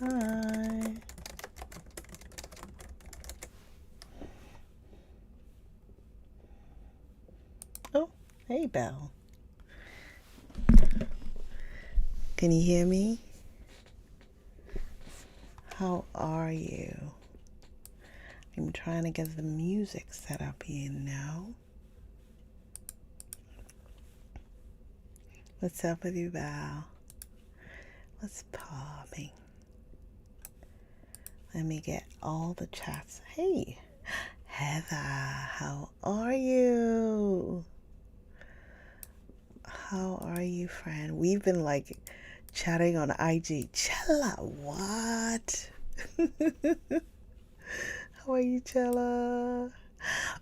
Hi. Oh, hey, Belle. Can you hear me? How are you? I'm trying to get the music set up here now. What's up with you, Val? What's popping? Let me get all the chats. Hey, Heather, how are you? How are you, friend? We've been like chatting on IG. Chella, what? How are you, Chella?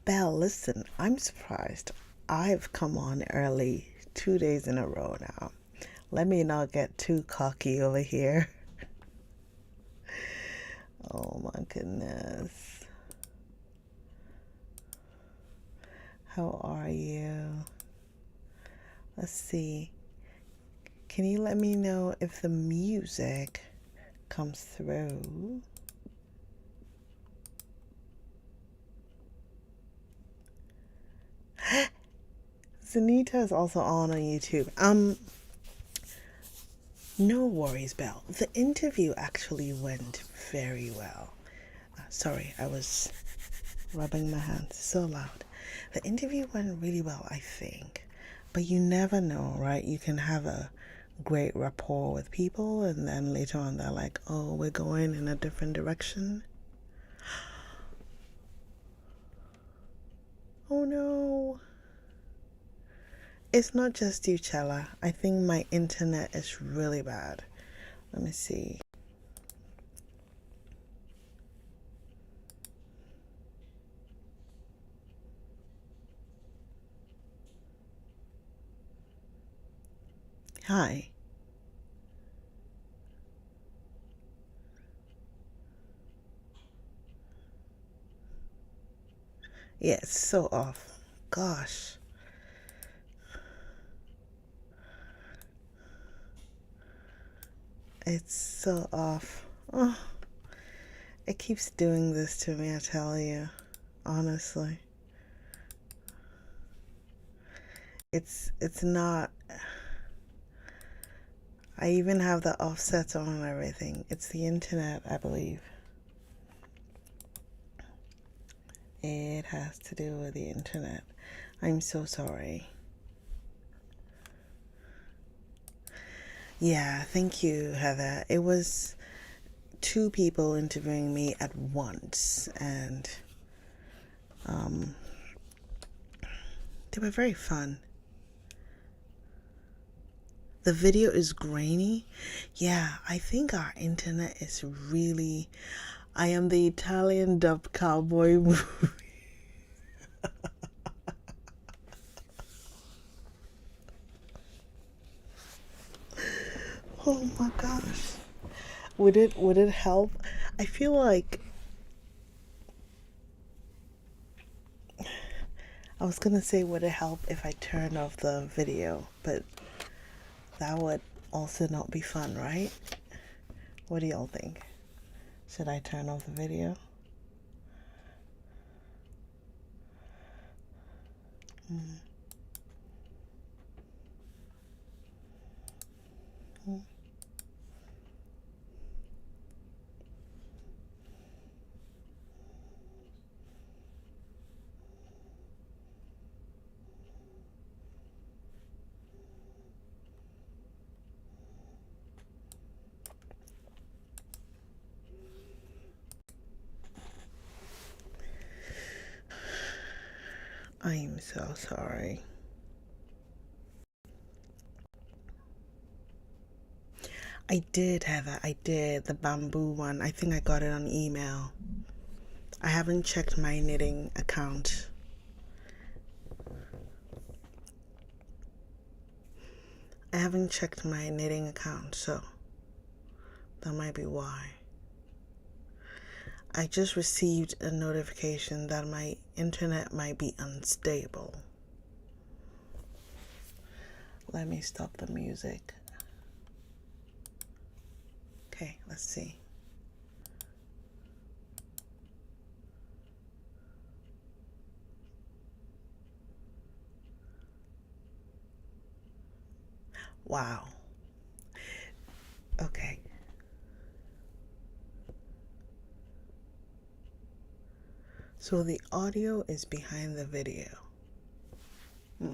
Belle, listen, I'm surprised. I've come on early 2 days in a row now. Let me not get too cocky over here. Oh my goodness. How are you? Let's see. Can you let me know if the music comes through? Zanita is also on YouTube. No worries, Belle. The interview actually went very well. Sorry, I was rubbing my hands so loud. The interview went really well, I think. But you never know, right? You can have a great rapport with people and then later on they're like, oh, we're going in a different direction. Oh no. It's not just you, Chella. I think my internet is really bad. Let me see. Hi. Yeah, it's so off. Gosh. It's so off. Oh, it keeps doing this to me, I tell you. Honestly. It's not. I even have the offsets on and everything. It's the internet, I believe. It has to do with the internet. I'm so sorry. Yeah, thank you, Heather. It was 2 people interviewing me at once, and they were very fun. The video is grainy. Yeah, I think our internet is really... I am the Italian dubbed cowboy movie. Oh my gosh. Would it help? I feel like I was gonna say would it help if I turned off the video, but that would also not be fun, right? What do y'all think? Should I turn off the video? I'm so sorry. I did, Heather. I did. The bamboo one. I think I got it on email. I haven't checked my knitting account. I haven't checked my knitting account, so that might be why. I just received a notification that my internet might be unstable. Let me stop the music. Okay, let's see. Wow. Okay. So the audio is behind the video. Hmm.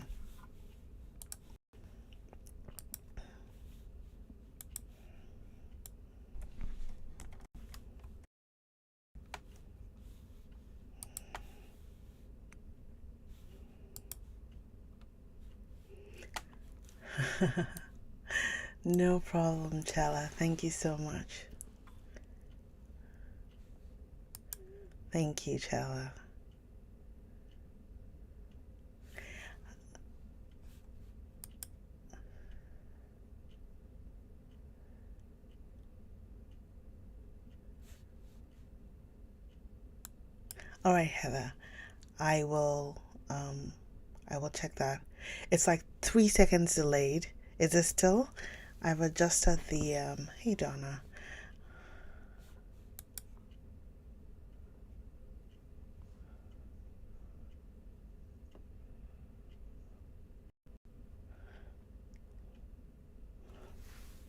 No problem, Chella. Thank you so much. Thank you, Chella. All right, Heather. I will I will check that. It's like 3 seconds delayed. Is it still? I've adjusted the hey Donna.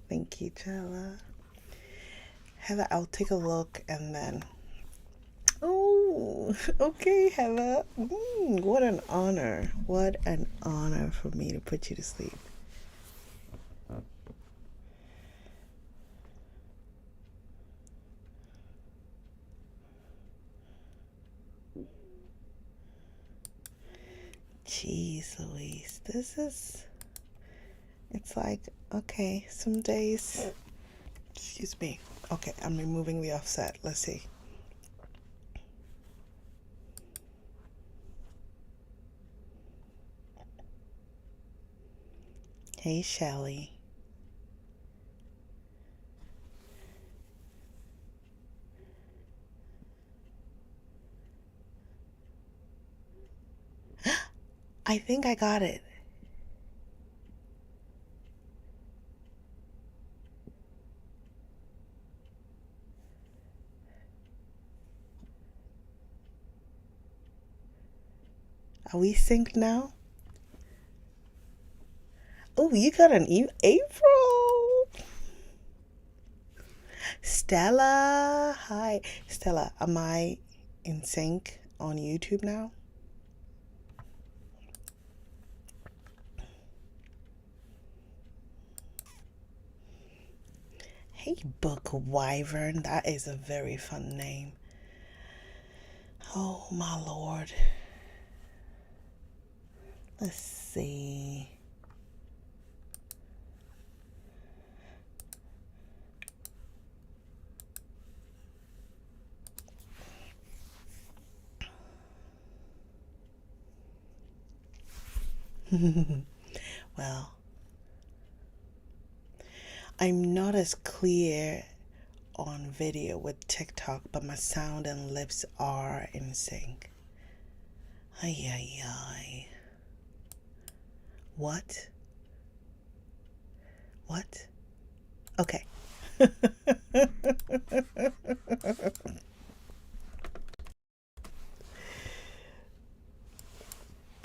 Thank you, Chella. Heather, I'll take a look and then. Oh, okay, Heather. What an honor. What an honor for me to put you to sleep. Jeez Louise, it's like, okay, some days, excuse me. Okay, I'm removing the offset. Let's see. Hey, Shelly. I think I got it. Are we synced now? Oh, you got an April. Stella. Hi. Stella, am I in sync on YouTube now? Hey, Book Wyvern. That is a very fun name. Oh, my lord. Let's see. Well, I'm not as clear on video with TikTok, but my sound and lips are in sync. Ay, ay, ay. What? What? Okay.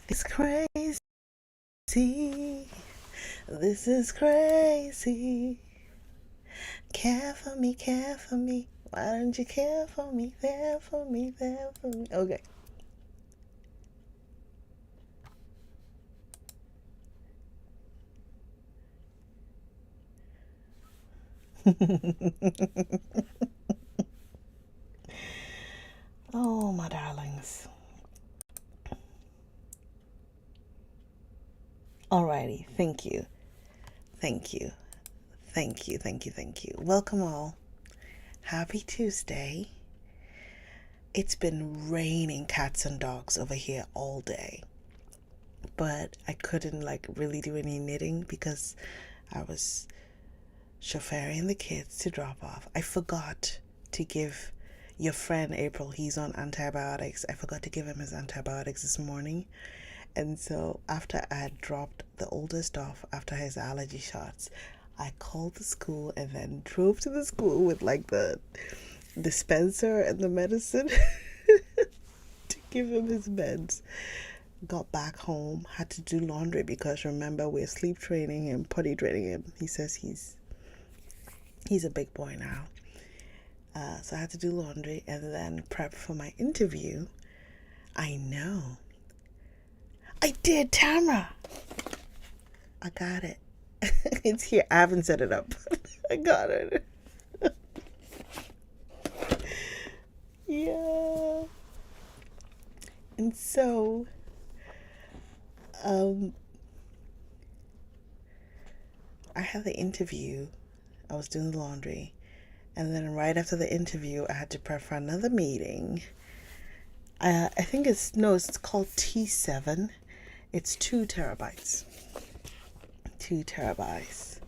It's crazy. This is crazy. Care for me, care for me. Why don't you care for me? There for me, there for me. Okay. Oh, my darlings. Alrighty. Thank you. Thank you. Thank you. Thank you. Thank you. Welcome all. Happy Tuesday. It's been raining cats and dogs over here all day. But I couldn't like really do any knitting because I was chauffeuring the kids to drop off. I forgot to give your friend April, he's on antibiotics. I forgot to give him his antibiotics this morning. And so after I had dropped the oldest off after his allergy shots, I called the school and then drove to the school with like the dispenser and the medicine to give him his meds. got back home, had to do laundry because remember we're sleep training him, potty training him. He says he's a big boy now. So I had to do laundry and then prep for my interview. I know. I did, Tamara. I got it. It's here. I haven't set it up. I got it. Yeah. And so, I had the interview. I was doing the laundry. And then right after the interview, I had to prep for another meeting. I think it's called T7. It's 2 terabytes. 2 terabytes.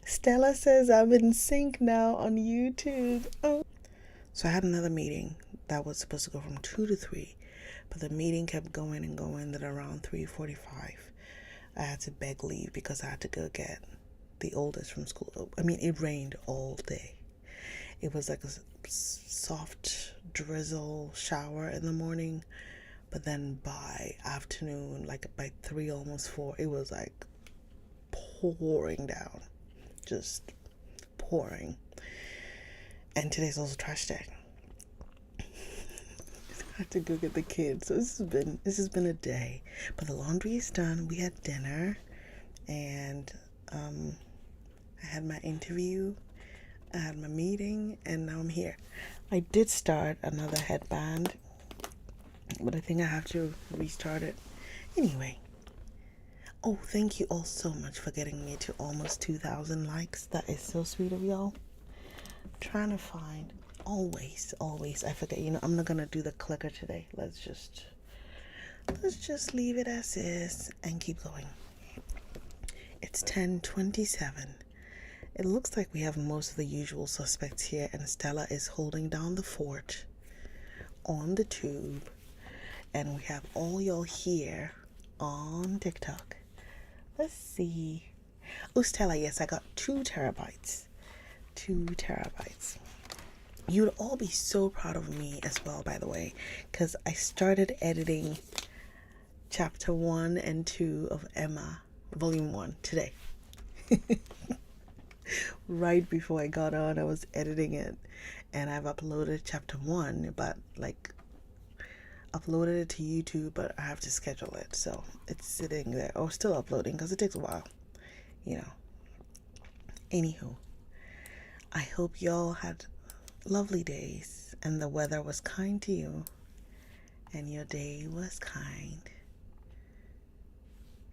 Stella says I'm in sync now on YouTube. Oh. So I had another meeting that was supposed to go from 2 to 3. But the meeting kept going and going. Then around 3:45, I had to beg leave because I had to go get the oldest from school. I mean, it rained all day. It was like a soft drizzle shower in the morning, but then by afternoon, like by 3, almost 4, it was like pouring down, just pouring. And today's also trash day. I have to go get the kids. So this has been a day, but the laundry is done. We had dinner, and I had my interview, I had my meeting, and now I'm here. I did start another headband, but I think I have to restart it. Anyway. Oh, thank you all so much for getting me to almost 2,000 likes. That is so sweet of y'all. I'm trying to find, always, I forget, I'm not going to do the clicker today. Let's just leave it as is and keep going. It's 10:27. It looks like we have most of the usual suspects here, and Stella is holding down the fort on the tube, and we have all y'all here on TikTok. Let's see. Oh, Stella, yes, I got 2 terabytes. 2 terabytes. You'd all be so proud of me as well, by the way, because I started editing chapter 1 and 2 of Emma, volume 1, today. Right before I got on, I was editing it, and I've uploaded chapter 1, but uploaded it to YouTube, but I have to schedule it, so it's sitting there, or still uploading, because it takes a while, Anywho, I hope y'all had lovely days, and the weather was kind to you, and your day was kind.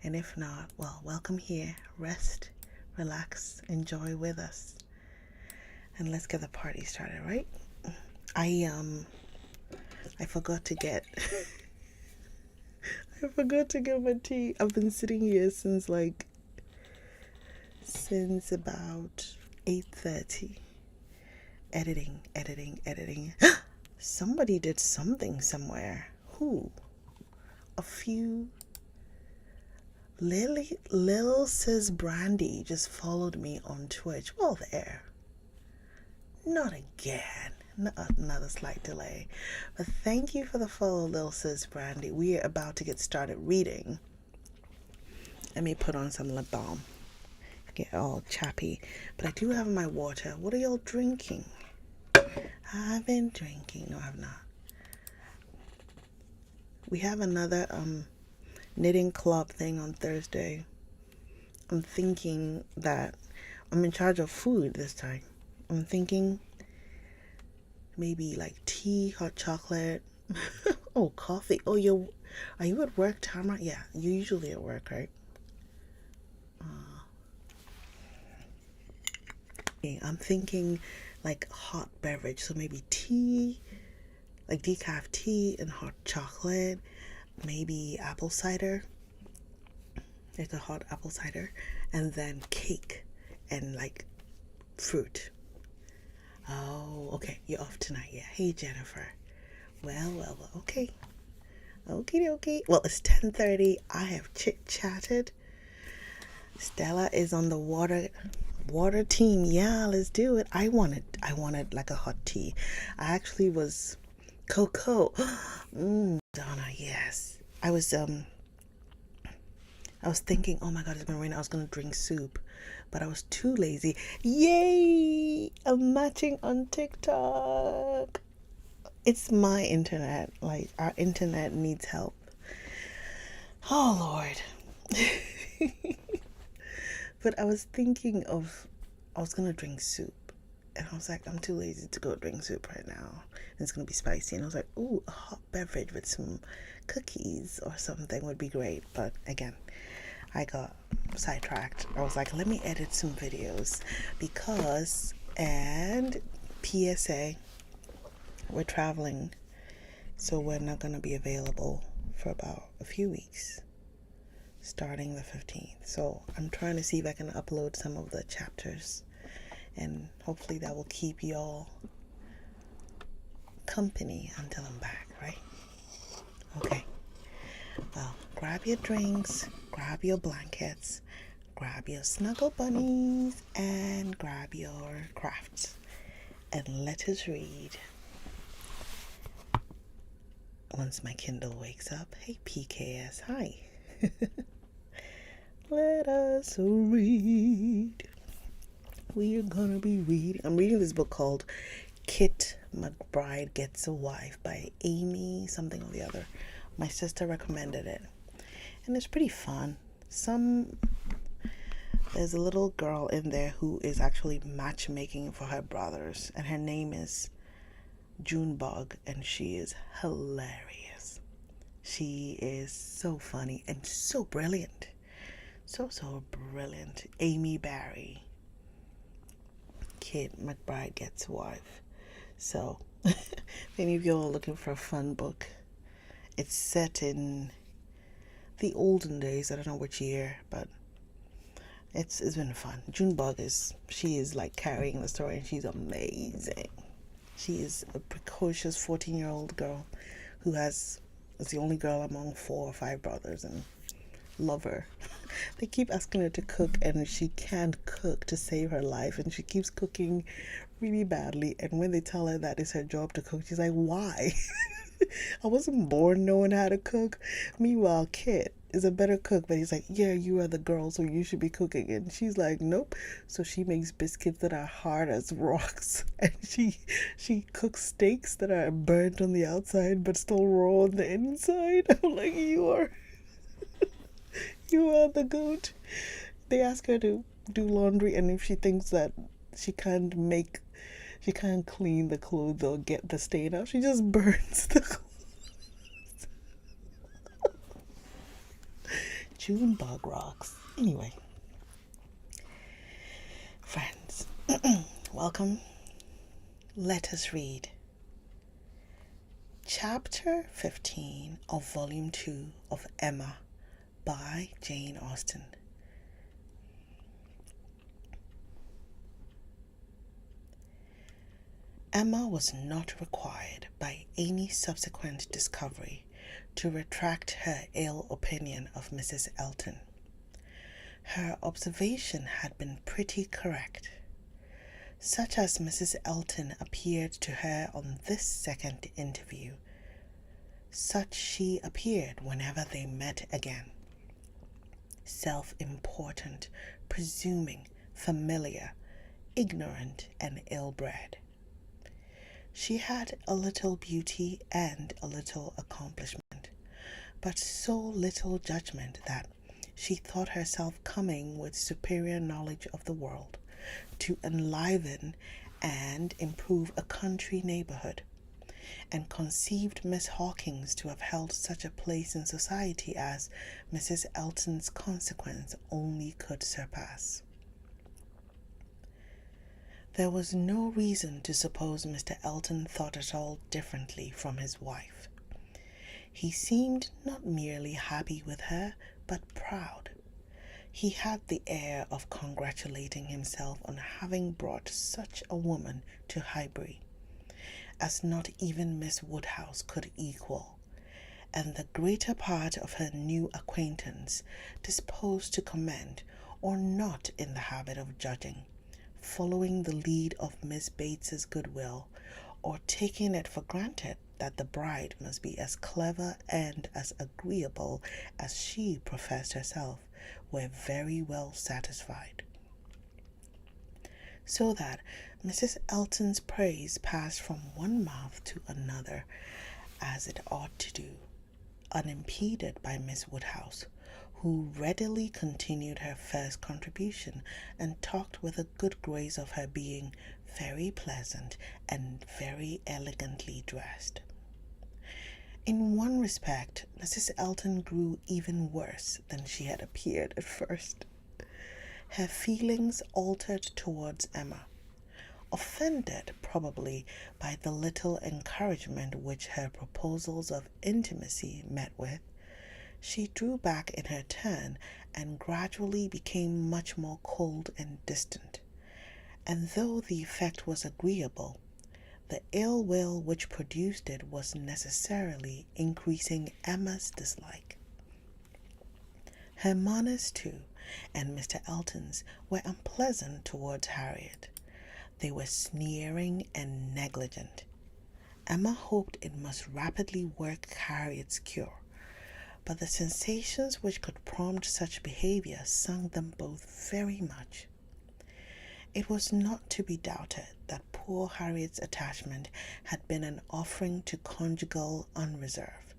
And if not, well, welcome here. Rest, relax, enjoy with us, and let's get the party started, right? I forgot to get my tea. I've been sitting here since about 8:30, editing. Somebody did something somewhere. Who? A few. Lil Sis Brandy just followed me on Twitch. Well, there. Not again. Another slight delay. But thank you for the follow, Lil Sis Brandy. We are about to get started reading. Let me put on some lip balm. Get all chappy. But I do have my water. What are y'all drinking? I've been drinking. No, I have not. We have another knitting club thing on Thursday. I'm thinking that I'm in charge of food this time. I'm thinking maybe like tea, hot chocolate. Oh, coffee. Oh, are you at work, Tamara? Yeah, you're usually at work, right? I'm thinking like hot beverage, so maybe tea, like decaf tea and hot chocolate, maybe apple cider, like a hot apple cider, and then cake and like fruit. Oh, okay, you're off tonight, yeah. Hey, Jennifer. Well, okay. Okay. Well, it's 10:30. I have chit-chatted. Stella is on the water team. Yeah, let's do it. I wanted like a hot tea. I actually was cocoa. Donna, yes. I was thinking, oh my god, it's gonna rain. I was gonna drink soup, but I was too lazy. Yay! I'm matching on TikTok. It's my internet. Like, our internet needs help. Oh Lord. But I was thinking of, I was gonna drink soup. And I was like, I'm too lazy to go drink soup right now. And it's gonna be spicy. And I was like, ooh, a hot beverage with some cookies or something would be great. But again, I got sidetracked. I was like, let me edit some videos because, and PSA, we're traveling, so we're not going to be available for about a few weeks, starting the 15th. So I'm trying to see if I can upload some of the chapters, and hopefully that will keep y'all company until I'm back, right? Okay. Well, grab your drinks, grab your blankets, grab your snuggle bunnies, and grab your crafts, and let us read. Once my Kindle wakes up, hey PKS, hi. Let us read. We are gonna be reading. I'm reading this book called Kit McBride Gets a Wife by Amy something or the other. My sister recommended it, and it's pretty fun. There's a little girl in there who is actually matchmaking for her brothers, and her name is Junebug, and she is hilarious. She is so funny and so brilliant. So brilliant. Amy Barry. Kit McBride Gets a Wife. So, if any of you are looking for a fun book, it's set in the olden days. I don't know which year, but it's been fun. Junebug she is like carrying the story, and she's amazing. She is a precocious 14-year-old girl who is the only girl among 4 or 5 brothers, and love her. They keep asking her to cook, and she can't cook to save her life, and she keeps cooking really badly. And when they tell her that it's her job to cook, she's like, why? I wasn't born knowing how to cook. Meanwhile, Kit is a better cook, but he's like, yeah, you are the girl, so you should be cooking. And she's like, nope. So she makes biscuits that are hard as rocks, and she cooks steaks that are burnt on the outside but still raw on the inside. I'm like, you are the goat. They ask her to do laundry, and if she thinks that she can't clean the clothes or get the stain out, she just burns the clothes. Junebug rocks. Anyway, friends, welcome. Let us read Chapter 15 of Volume 2 of Emma by Jane Austen. Emma was not required by any subsequent discovery to retract her ill opinion of Mrs. Elton. Her observation had been pretty correct. Such as Mrs. Elton appeared to her on this second interview, such she appeared whenever they met again. Self-important, presuming, familiar, ignorant, and ill-bred. She had a little beauty and a little accomplishment, but so little judgment that she thought herself coming with superior knowledge of the world to enliven and improve a country neighborhood, and conceived Miss Hawkins to have held such a place in society as Mrs. Elton's consequence only could surpass. There was no reason to suppose Mr. Elton thought at all differently from his wife. He seemed not merely happy with her, but proud. He had the air of congratulating himself on having brought such a woman to Highbury, as not even Miss Woodhouse could equal, and the greater part of her new acquaintance disposed to commend, or not in the habit of judging, following the lead of Miss Bates's goodwill, or taking it for granted that the bride must be as clever and as agreeable as she professed herself, were very well satisfied. So that Mrs. Elton's praise passed from one mouth to another, as it ought to do, unimpeded by Miss Woodhouse, who readily continued her first contribution and talked with a good grace of her being very pleasant and very elegantly dressed. In one respect, Mrs. Elton grew even worse than she had appeared at first. Her feelings altered towards Emma, offended probably by the little encouragement which her proposals of intimacy met with. She drew back in her turn and gradually became much more cold and distant. And though the effect was agreeable, the ill will which produced it was necessarily increasing Emma's dislike. Her manners, too, and Mr. Elton's, were unpleasant towards Harriet. They were sneering and negligent. Emma hoped it must rapidly work Harriet's cure, but the sensations which could prompt such behavior stung them both very much. It was not to be doubted that poor Harriet's attachment had been an offering to conjugal unreserve,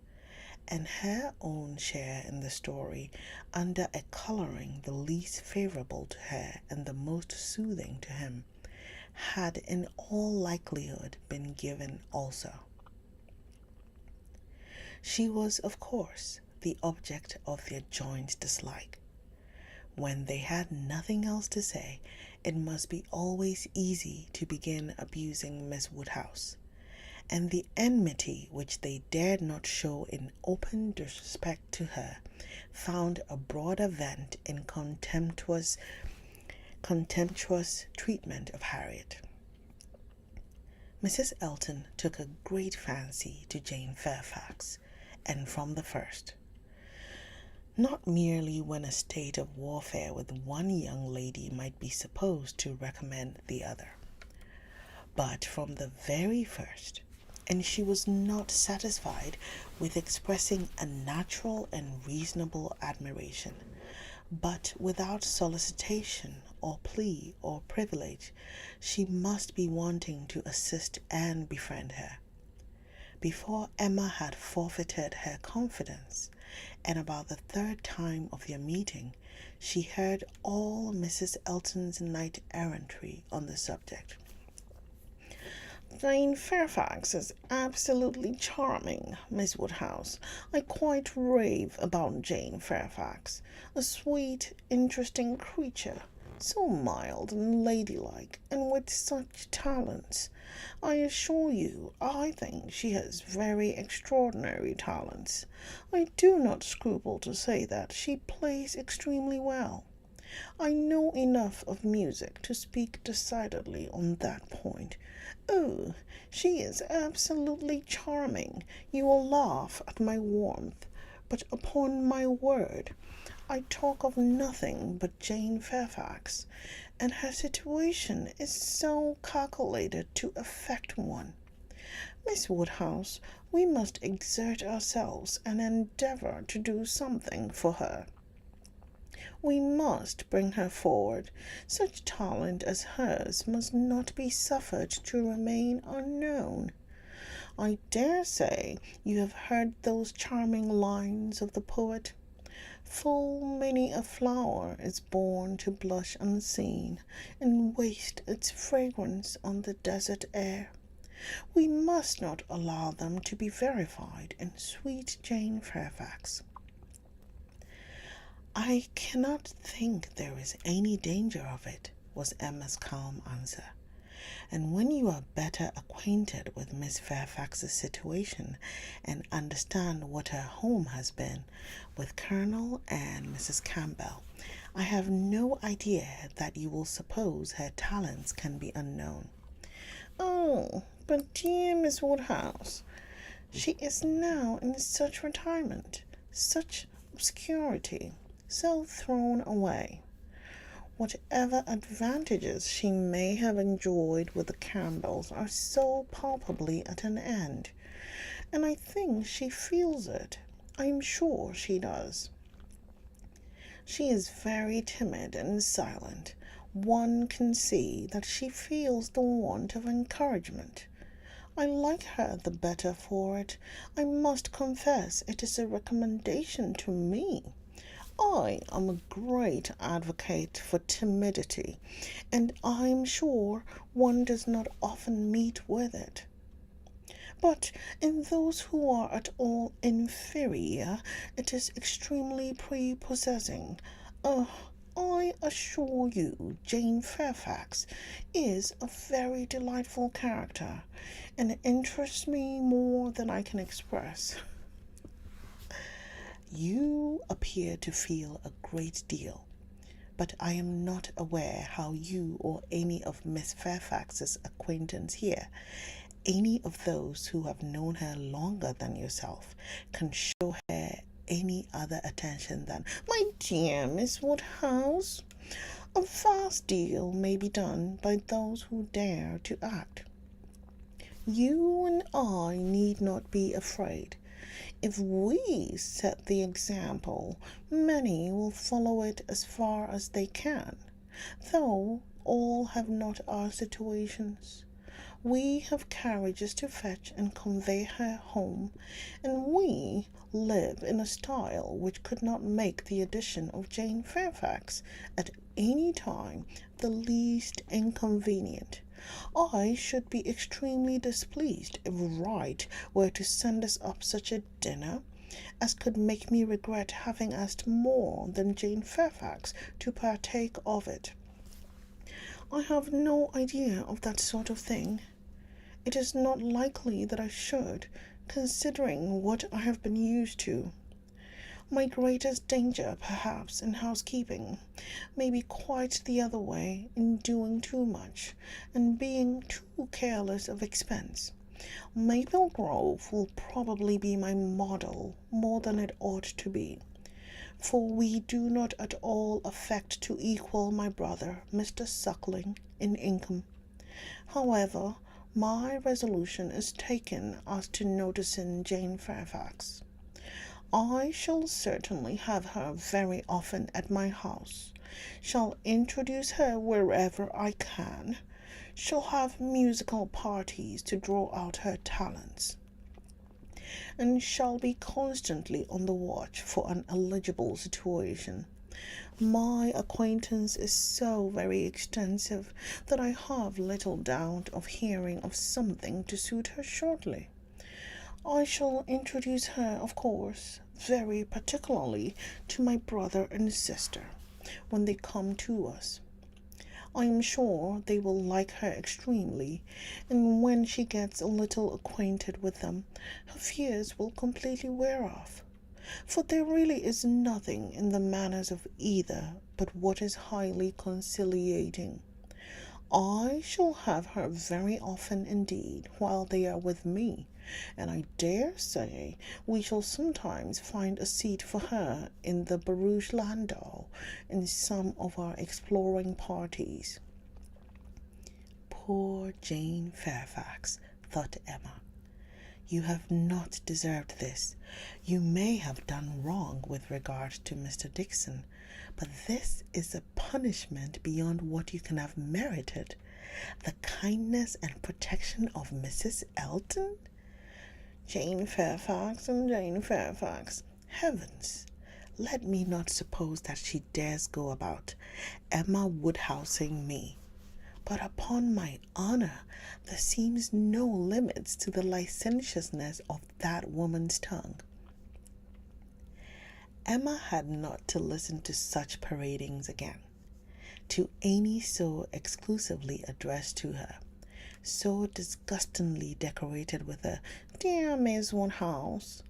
and her own share in the story, under a colouring the least favourable to her and the most soothing to him, had in all likelihood been given also. She was, of course, the object of their joint dislike. When they had nothing else to say, it must be always easy to begin abusing Miss Woodhouse, and the enmity which they dared not show in open disrespect to her found a broader vent in contemptuous treatment of Harriet. Mrs. Elton took a great fancy to Jane Fairfax, and from the first. Not merely when a state of warfare with one young lady might be supposed to recommend the other, but from the very first, and she was not satisfied with expressing a natural and reasonable admiration, but without solicitation or plea or privilege, she must be wanting to assist and befriend her. Before Emma had forfeited her confidence, and about the third time of their meeting, she heard all Mrs. Elton's knight-errantry on the subject. "Jane Fairfax is absolutely charming, Miss Woodhouse. I quite rave about Jane Fairfax. A sweet, interesting creature, so mild and ladylike, and with such talents. I assure you, I think she has very extraordinary talents. I do not scruple to say that she plays extremely well. I know enough of music to speak decidedly on that point. Oh, she is absolutely charming. You will laugh at my warmth, but upon my word, I talk of nothing but Jane Fairfax, and her situation is so calculated to affect one. Miss Woodhouse, we must exert ourselves and endeavour to do something for her. We must bring her forward. Such talent as hers must not be suffered to remain unknown. I dare say you have heard those charming lines of the poet: "Full many a flower is born to blush unseen, and waste its fragrance on the desert air." We must not allow them to be verified in sweet Jane Fairfax. "I cannot think there is any danger of it," was Emma's calm answer. "And when you are better acquainted with Miss Fairfax's situation, and understand what her home has been, with Colonel and Mrs. Campbell, I have no idea that you will suppose her talents can be unknown." "Oh, but dear Miss Woodhouse, she is now in such retirement, such obscurity, so thrown away. Whatever advantages she may have enjoyed with the Campbells are so palpably at an end, and I think she feels it. I'm sure she does. She is very timid and silent. One can see that she feels the want of encouragement. I like her the better for it. I must confess it is a recommendation to me. I am a great advocate for timidity, and I'm sure one does not often meet with it. But in those who are at all inferior, it is extremely prepossessing. Oh, I assure you, Jane Fairfax is a very delightful character, and interests me more than I can express. You appear to feel a great deal, but I am not aware how you or any of Miss Fairfax's acquaintance here, any of those who have known her longer than yourself, can show her any other attention than, "My dear Miss Woodhouse, a vast deal may be done by those who dare to act. You and I need not be afraid. If we set the example, many will follow it as far as they can, though all have not our situations. We have carriages to fetch and convey her home, and we live in a style which could not make the addition of Jane Fairfax at any time the least inconvenient. I should be extremely displeased if Wright were to send us up such a dinner as could make me regret having asked more than Jane Fairfax to partake of it. I have no idea of that sort of thing. It is not likely that I should, considering what I have been used to. My greatest danger, perhaps, in housekeeping may be quite the other way, in doing too much, and being too careless of expense. Maple Grove will probably be my model more than it ought to be, for we do not at all affect to equal my brother, Mr. Suckling, in income. However, my resolution is taken as to noticing Jane Fairfax. I shall certainly have her very often at my house, shall introduce her wherever I can, shall have musical parties to draw out her talents, and shall be constantly on the watch for an eligible situation. My acquaintance is so very extensive that I have little doubt of hearing of something to suit her shortly. I shall introduce her, of course, very particularly to my brother and sister when they come to us. I am sure they will like her extremely, and when she gets a little acquainted with them, her fears will completely wear off, for there really is nothing in the manners of either but what is highly conciliating. I shall have her very often indeed while they are with me, and I dare say we shall sometimes find a seat for her in the barouche landau in some of our exploring parties. Poor Jane Fairfax, thought Emma. You have not deserved this. You may have done wrong with regard to Mr. Dixon, but this is a punishment beyond what you can have merited. The kindness and protection of Mrs. Elton? Jane Fairfax and Jane Fairfax. Heavens! Let me not suppose that she dares go about Emma Woodhousing me. But upon my honour, there seems no limits to the licentiousness of that woman's tongue. Emma had not to listen to such paradings again, to any so exclusively addressed to her, so disgustingly decorated with a "Dear Miss Woodhouse."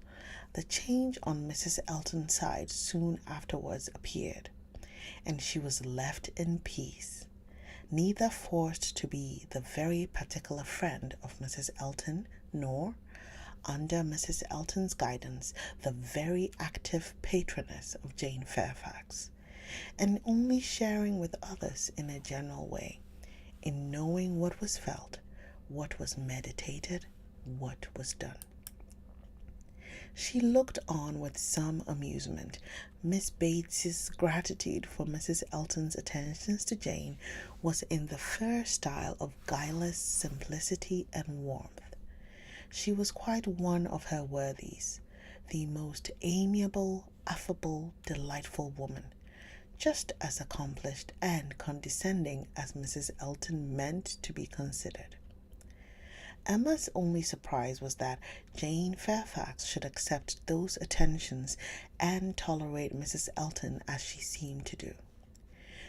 The change on Mrs. Elton's side soon afterwards appeared, and she was left in peace, neither forced to be the very particular friend of Mrs. Elton, nor, under Mrs. Elton's guidance, the very active patroness of Jane Fairfax. and only sharing with others in a general way, in knowing what was felt, what was meditated, what was done. She looked on with some amusement. Miss Bates's gratitude for Mrs. Elton's attentions to Jane was in the fair style of guileless simplicity and warmth. She was quite one of her worthies, the most amiable, affable, delightful woman, just as accomplished and condescending as Mrs. Elton meant to be considered. Emma's only surprise was that Jane Fairfax should accept those attentions and tolerate Mrs. Elton as she seemed to do.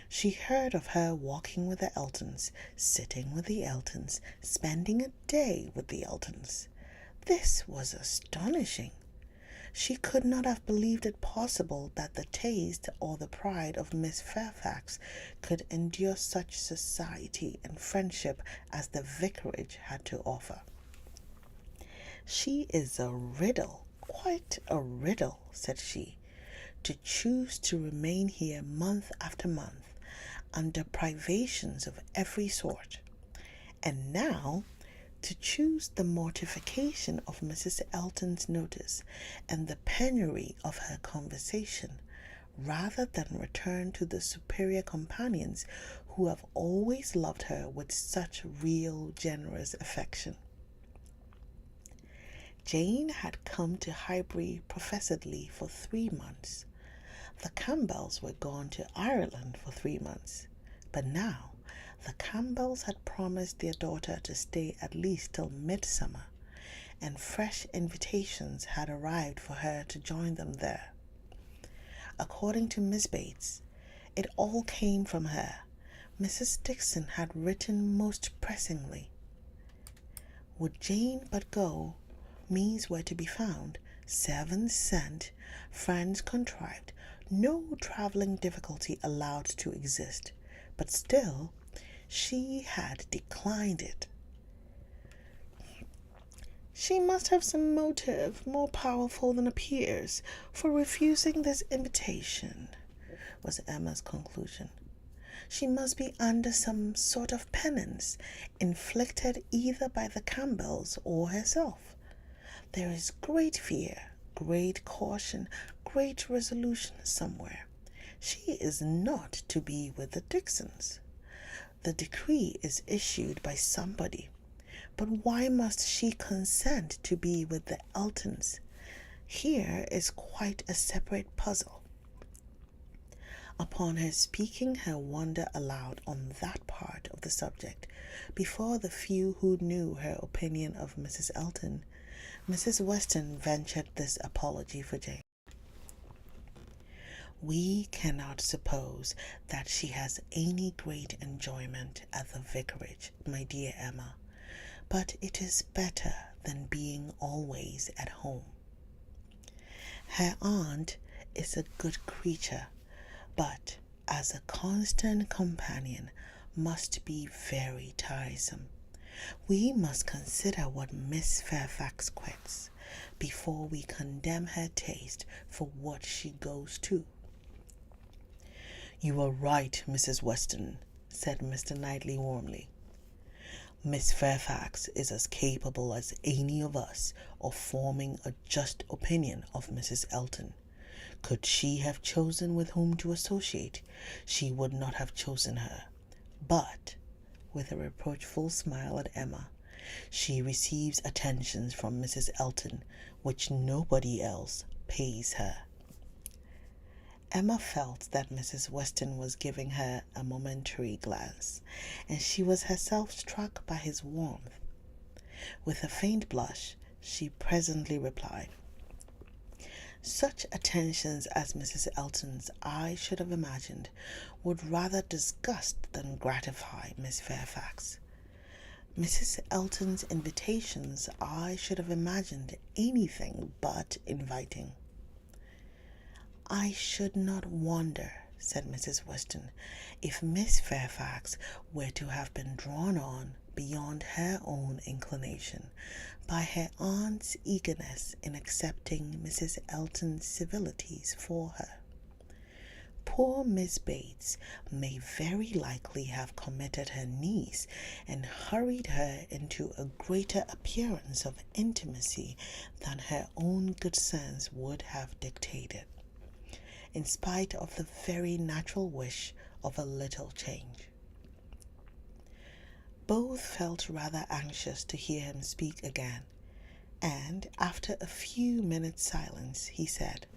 She heard of her walking with the Eltons, sitting with the Eltons, spending a day with the Eltons. This was astonishing. She could not have believed it possible that the taste or the pride of Miss Fairfax could endure such society and friendship as the vicarage had to offer. "She is a riddle, quite a riddle," said she, "to choose to remain here month after month, under privations of every sort. And now to choose the mortification of Mrs. Elton's notice and the penury of her conversation, rather than return to the superior companions who have always loved her with such real, generous affection." Jane had come to Highbury professedly for 3 months. The Campbells were gone to Ireland for 3 months, but now the Campbells had promised their daughter to stay at least till midsummer, and fresh invitations had arrived for her to join them there. According to Miss Bates, it all came from her. Mrs. Dixon had written most pressingly. Would Jane but go, means were to be found, servants sent, friends contrived, no travelling difficulty allowed to exist, but still she had declined it. "She must have some motive more powerful than appears for refusing this invitation," was Emma's conclusion. "She must be under some sort of penance, inflicted either by the Campbells or herself. There is great fear, great caution, great resolution somewhere. She is not to be with the Dixons. The decree is issued by somebody, but why must she consent to be with the Eltons? Here is quite a separate puzzle." Upon her speaking her wonder aloud on that part of the subject, before the few who knew her opinion of Mrs. Elton, Mrs. Weston ventured this apology for Jane. "We cannot suppose that she has any great enjoyment at the vicarage, my dear Emma, but it is better than being always at home. Her aunt is a good creature, but as a constant companion must be very tiresome. We must consider what Miss Fairfax quits before we condemn her taste for what she goes to." "You are right, Mrs. Weston," said Mr. Knightley warmly. "Miss Fairfax is as capable as any of us of forming a just opinion of Mrs. Elton. Could she have chosen with whom to associate, she would not have chosen her. But," with a reproachful smile at Emma, "she receives attentions from Mrs. Elton which nobody else pays her." Emma felt that Mrs. Weston was giving her a momentary glance, and she was herself struck by his warmth. With a faint blush, she presently replied, "Such attentions as Mrs. Elton's, I should have imagined, would rather disgust than gratify Miss Fairfax. Mrs. Elton's invitations I should have imagined anything but inviting." "I should not wonder," said Mrs. Weston, "if Miss Fairfax were to have been drawn on, beyond her own inclination, by her aunt's eagerness in accepting Mrs. Elton's civilities for her. poor Miss Bates may very likely have committed her niece and hurried her into a greater appearance of intimacy than her own good sense would have dictated, in spite of the very natural wish of a little change. Both felt rather anxious to hear him speak again, and after a few minutes' silence, he said,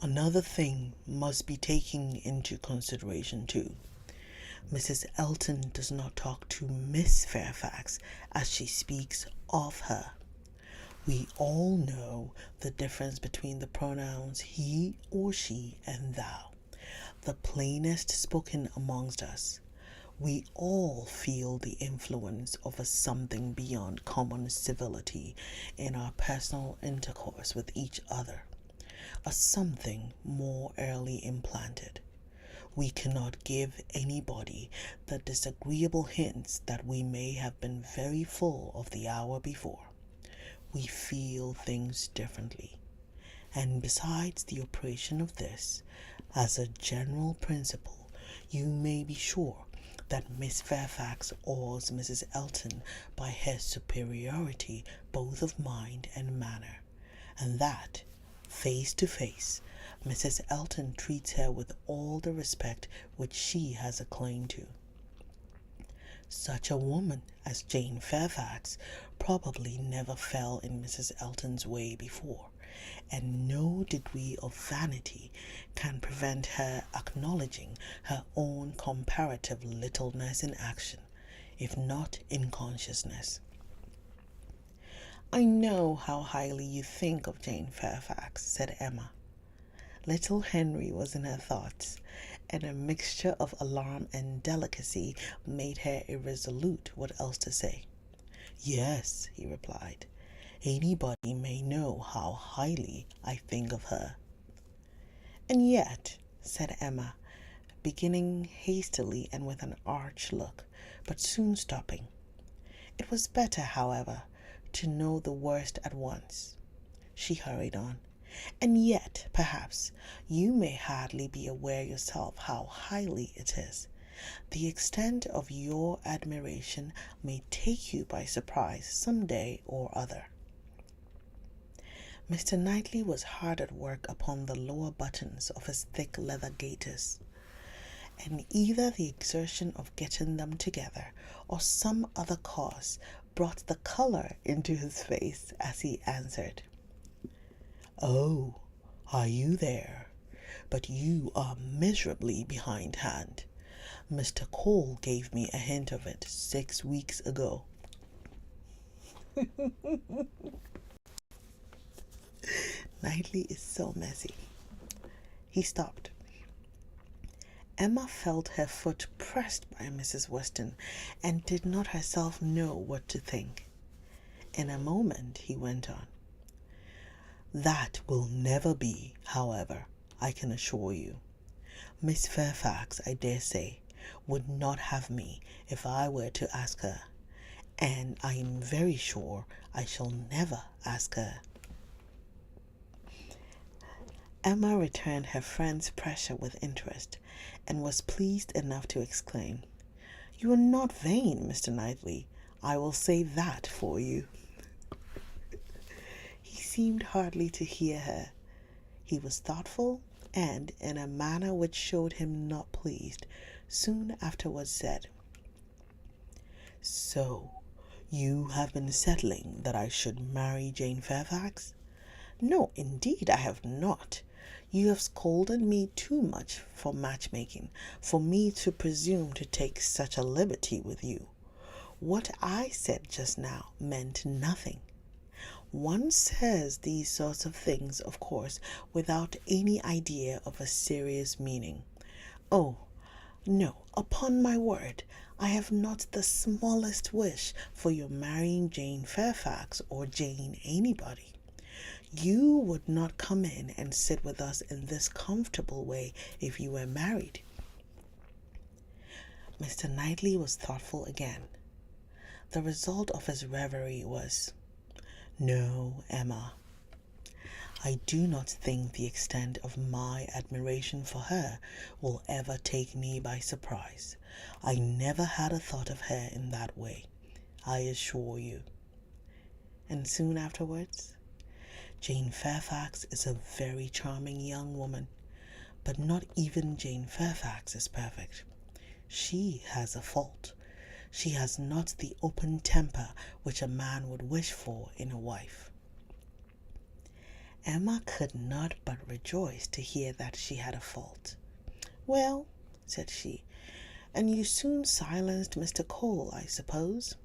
"Another thing must be taken into consideration too. Mrs. Elton does not talk to Miss Fairfax as she speaks of her. We all know the difference between the pronouns he or she and thou, the plainest spoken amongst us. We all feel the influence of a something beyond common civility in our personal intercourse with each other, a something more early implanted. We cannot give anybody the disagreeable hints that we may have been very full of the hour before. We feel things differently. And besides the operation of this, as a general principle, you may be sure that Miss Fairfax awes Mrs. Elton by her superiority both of mind and manner, and that, face to face, Mrs. Elton treats her with all the respect which she has a claim to. Such a woman as Jane Fairfax probably never fell in Mrs. Elton's way before, and no degree of vanity can prevent her acknowledging her own comparative littleness in action, if not in consciousness. "I know how highly you think of Jane Fairfax," said Emma. Little Henry was in her thoughts, and a mixture of alarm and delicacy made her irresolute what else to say. "Yes," he replied, "anybody may know how highly I think of her." "And yet," said Emma, beginning hastily and with an arch look, but soon stopping. It was better, however, to know the worst at once. She hurried on. "And yet, perhaps, you may hardly be aware yourself how highly it is. The extent of your admiration may take you by surprise some day or other." Mr. Knightley was hard at work upon the lower buttons of his thick leather gaiters, and either the exertion of getting them together or some other cause brought the colour into his face as he answered, "Oh, are you there? But you are miserably behindhand. Mr. Cole gave me a hint of it 6 weeks ago." Knightley is so messy. He stopped. Emma felt her foot pressed by Mrs. Weston and did not herself know what to think. In a moment he went on, "That will never be, however, I can assure you. Miss Fairfax, I dare say, would not have me if I were to ask her, and I am very sure I shall never ask her." Emma returned her friend's pressure with interest, and was pleased enough to exclaim, "You are not vain, Mr. Knightley. I will say that for you." He seemed hardly to hear her. He was thoughtful, and, in a manner which showed him not pleased, soon afterwards said, "So, you have been settling that I should marry Jane Fairfax?" "No, indeed, I have not. You have scolded me too much for matchmaking, for me to presume to take such a liberty with you. What I said just now meant nothing. One says these sorts of things, of course, without any idea of a serious meaning. Oh, no, upon my word, I have not the smallest wish for your marrying Jane Fairfax or Jane anybody. You would not come in and sit with us in this comfortable way if you were married." Mr. Knightley was thoughtful again. The result of his reverie was, "No, Emma, I do not think the extent of my admiration for her will ever take me by surprise. I never had a thought of her in that way, I assure you. And soon afterwards, Jane Fairfax is a very charming young woman, but not even Jane Fairfax is perfect. She has a fault. She has not the open temper which a man would wish for in a wife. Emma could not but rejoice to hear that she had a fault. "Well," said she, "and you soon silenced Mr. Cole, I suppose?"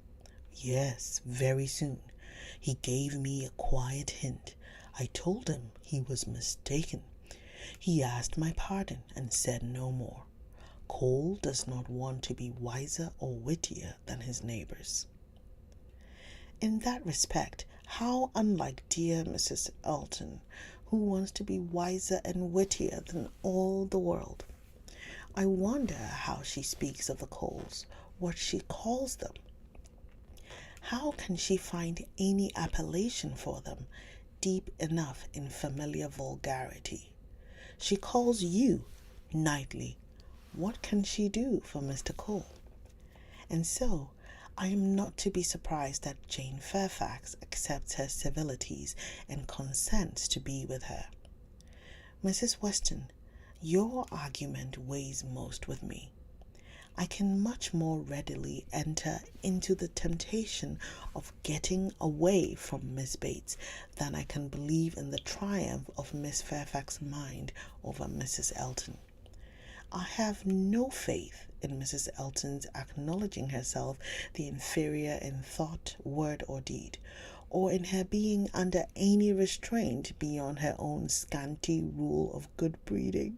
"Yes, very soon. He gave me a quiet hint. I told him he was mistaken. He asked my pardon and said no more. Cole does not want to be wiser or wittier than his neighbors." In that respect, how unlike dear Mrs. Elton, who wants to be wiser and wittier than all the world. I wonder how she speaks of the Coles, what she calls them. How can she find any appellation for them deep enough in familiar vulgarity? She calls you Knightley. What can she do for Mr. Cole? And so, I am not to be surprised that Jane Fairfax accepts her civilities and consents to be with her. Mrs. Weston, your argument weighs most with me. I can much more readily enter into the temptation of getting away from Miss Bates than I can believe in the triumph of Miss Fairfax's mind over Mrs. Elton. I have no faith in Mrs. Elton's acknowledging herself the inferior in thought, word, or deed, or in her being under any restraint beyond her own scanty rule of good breeding.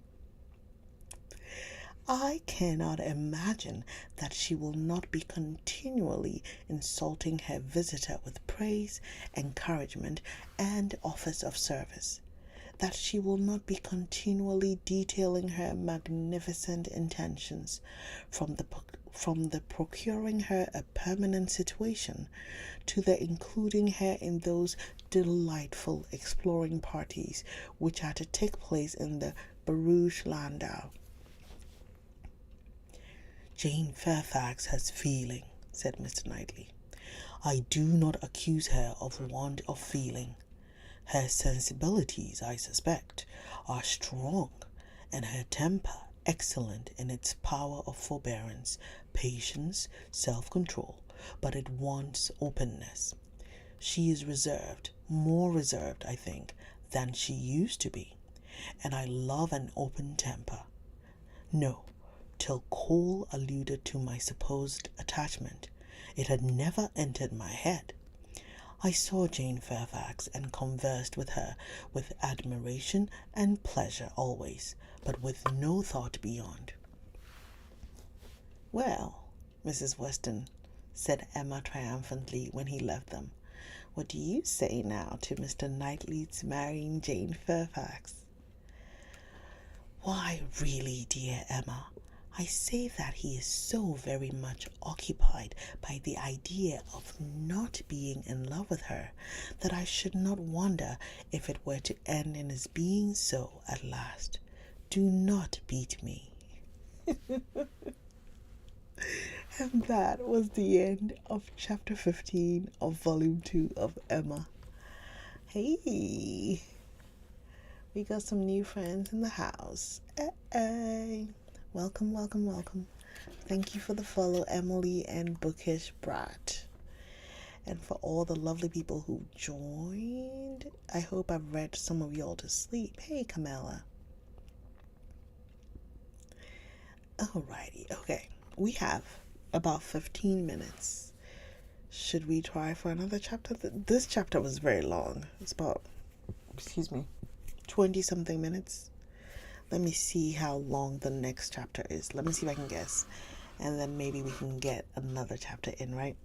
I cannot imagine that she will not be continually insulting her visitor with praise, encouragement, and offers of service, that she will not be continually detailing her magnificent intentions, from the procuring her a permanent situation to the including her in those delightful exploring parties which are to take place in the barouche landau. Jane Fairfax has feeling, said Mr. Knightley. I do not accuse her of want of feeling. Her sensibilities, I suspect, are strong, and her temper excellent in its power of forbearance, patience, self-control, but it wants openness. She is reserved, more reserved, I think, than she used to be, and I love an open temper. No, till Cole alluded to my supposed attachment, it had never entered my head. I saw Jane Fairfax and conversed with her with admiration and pleasure always, but with no thought beyond. "Well, Mrs. Weston," said Emma triumphantly when he left them, "what do you say now to Mr. Knightley's marrying Jane Fairfax?" "Why, really, dear Emma, I say that he is so very much occupied by the idea of not being in love with her that I should not wonder if it were to end in his being so at last. Do not beat me." And that was the end of chapter 15 of volume 2 of Emma. Hey, we got some new friends in the house. Hey. Welcome, welcome, welcome. Thank you for the follow, Emily and Bookish Brat. And for all the lovely people who joined. I hope I've read some of y'all to sleep. Hey, Camilla. Alrighty, okay. We have about 15 minutes. Should we try for another chapter? This chapter was very long. It's about, 20-something minutes. Let me see how long the next chapter is. Let me see if I can guess. And then maybe we can get another chapter in, right?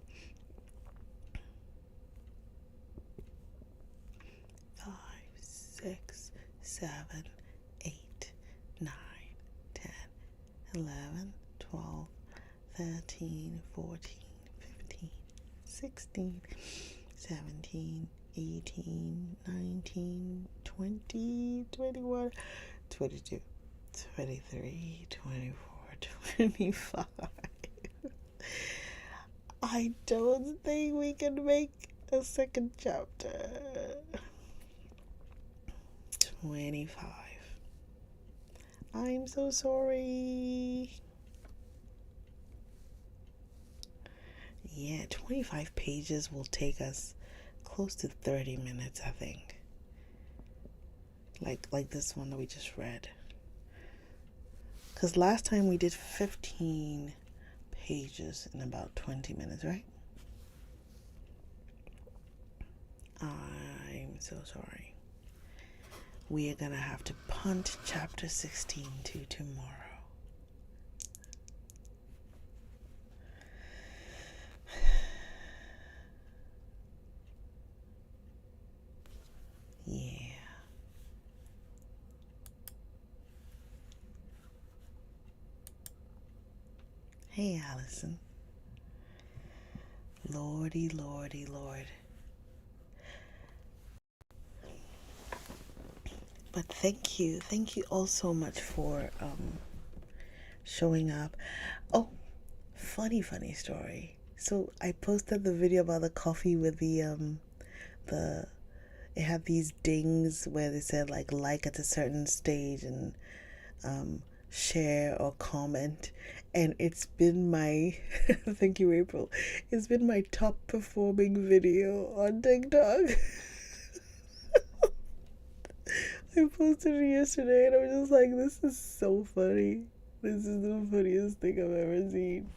5, 6, 7, 8, 9, 10, 11, 12, 13, 14, 15, 16, 17, 18, 19, 20. 20, 21, 22, 23, 24, 25. I don't think we can make a second chapter. 25. I'm so sorry. Yeah, 25 pages will take us close to 30 minutes, I think. Like this one that we just read. Because last time we did 15 pages in about 20 minutes, right? I'm so sorry. We are going to have to punt chapter 16 to tomorrow. Yeah. Hey, Allison. Lordy, lordy, lord. But thank you all so much for showing up. Oh, funny story. So I posted the video about the coffee with the it had these dings where they said like at a certain stage and share or comment, and it's been my thank you, April. It's been my top performing video on TikTok. I posted it yesterday and I was just like, this is so funny. This is the funniest thing I've ever seen.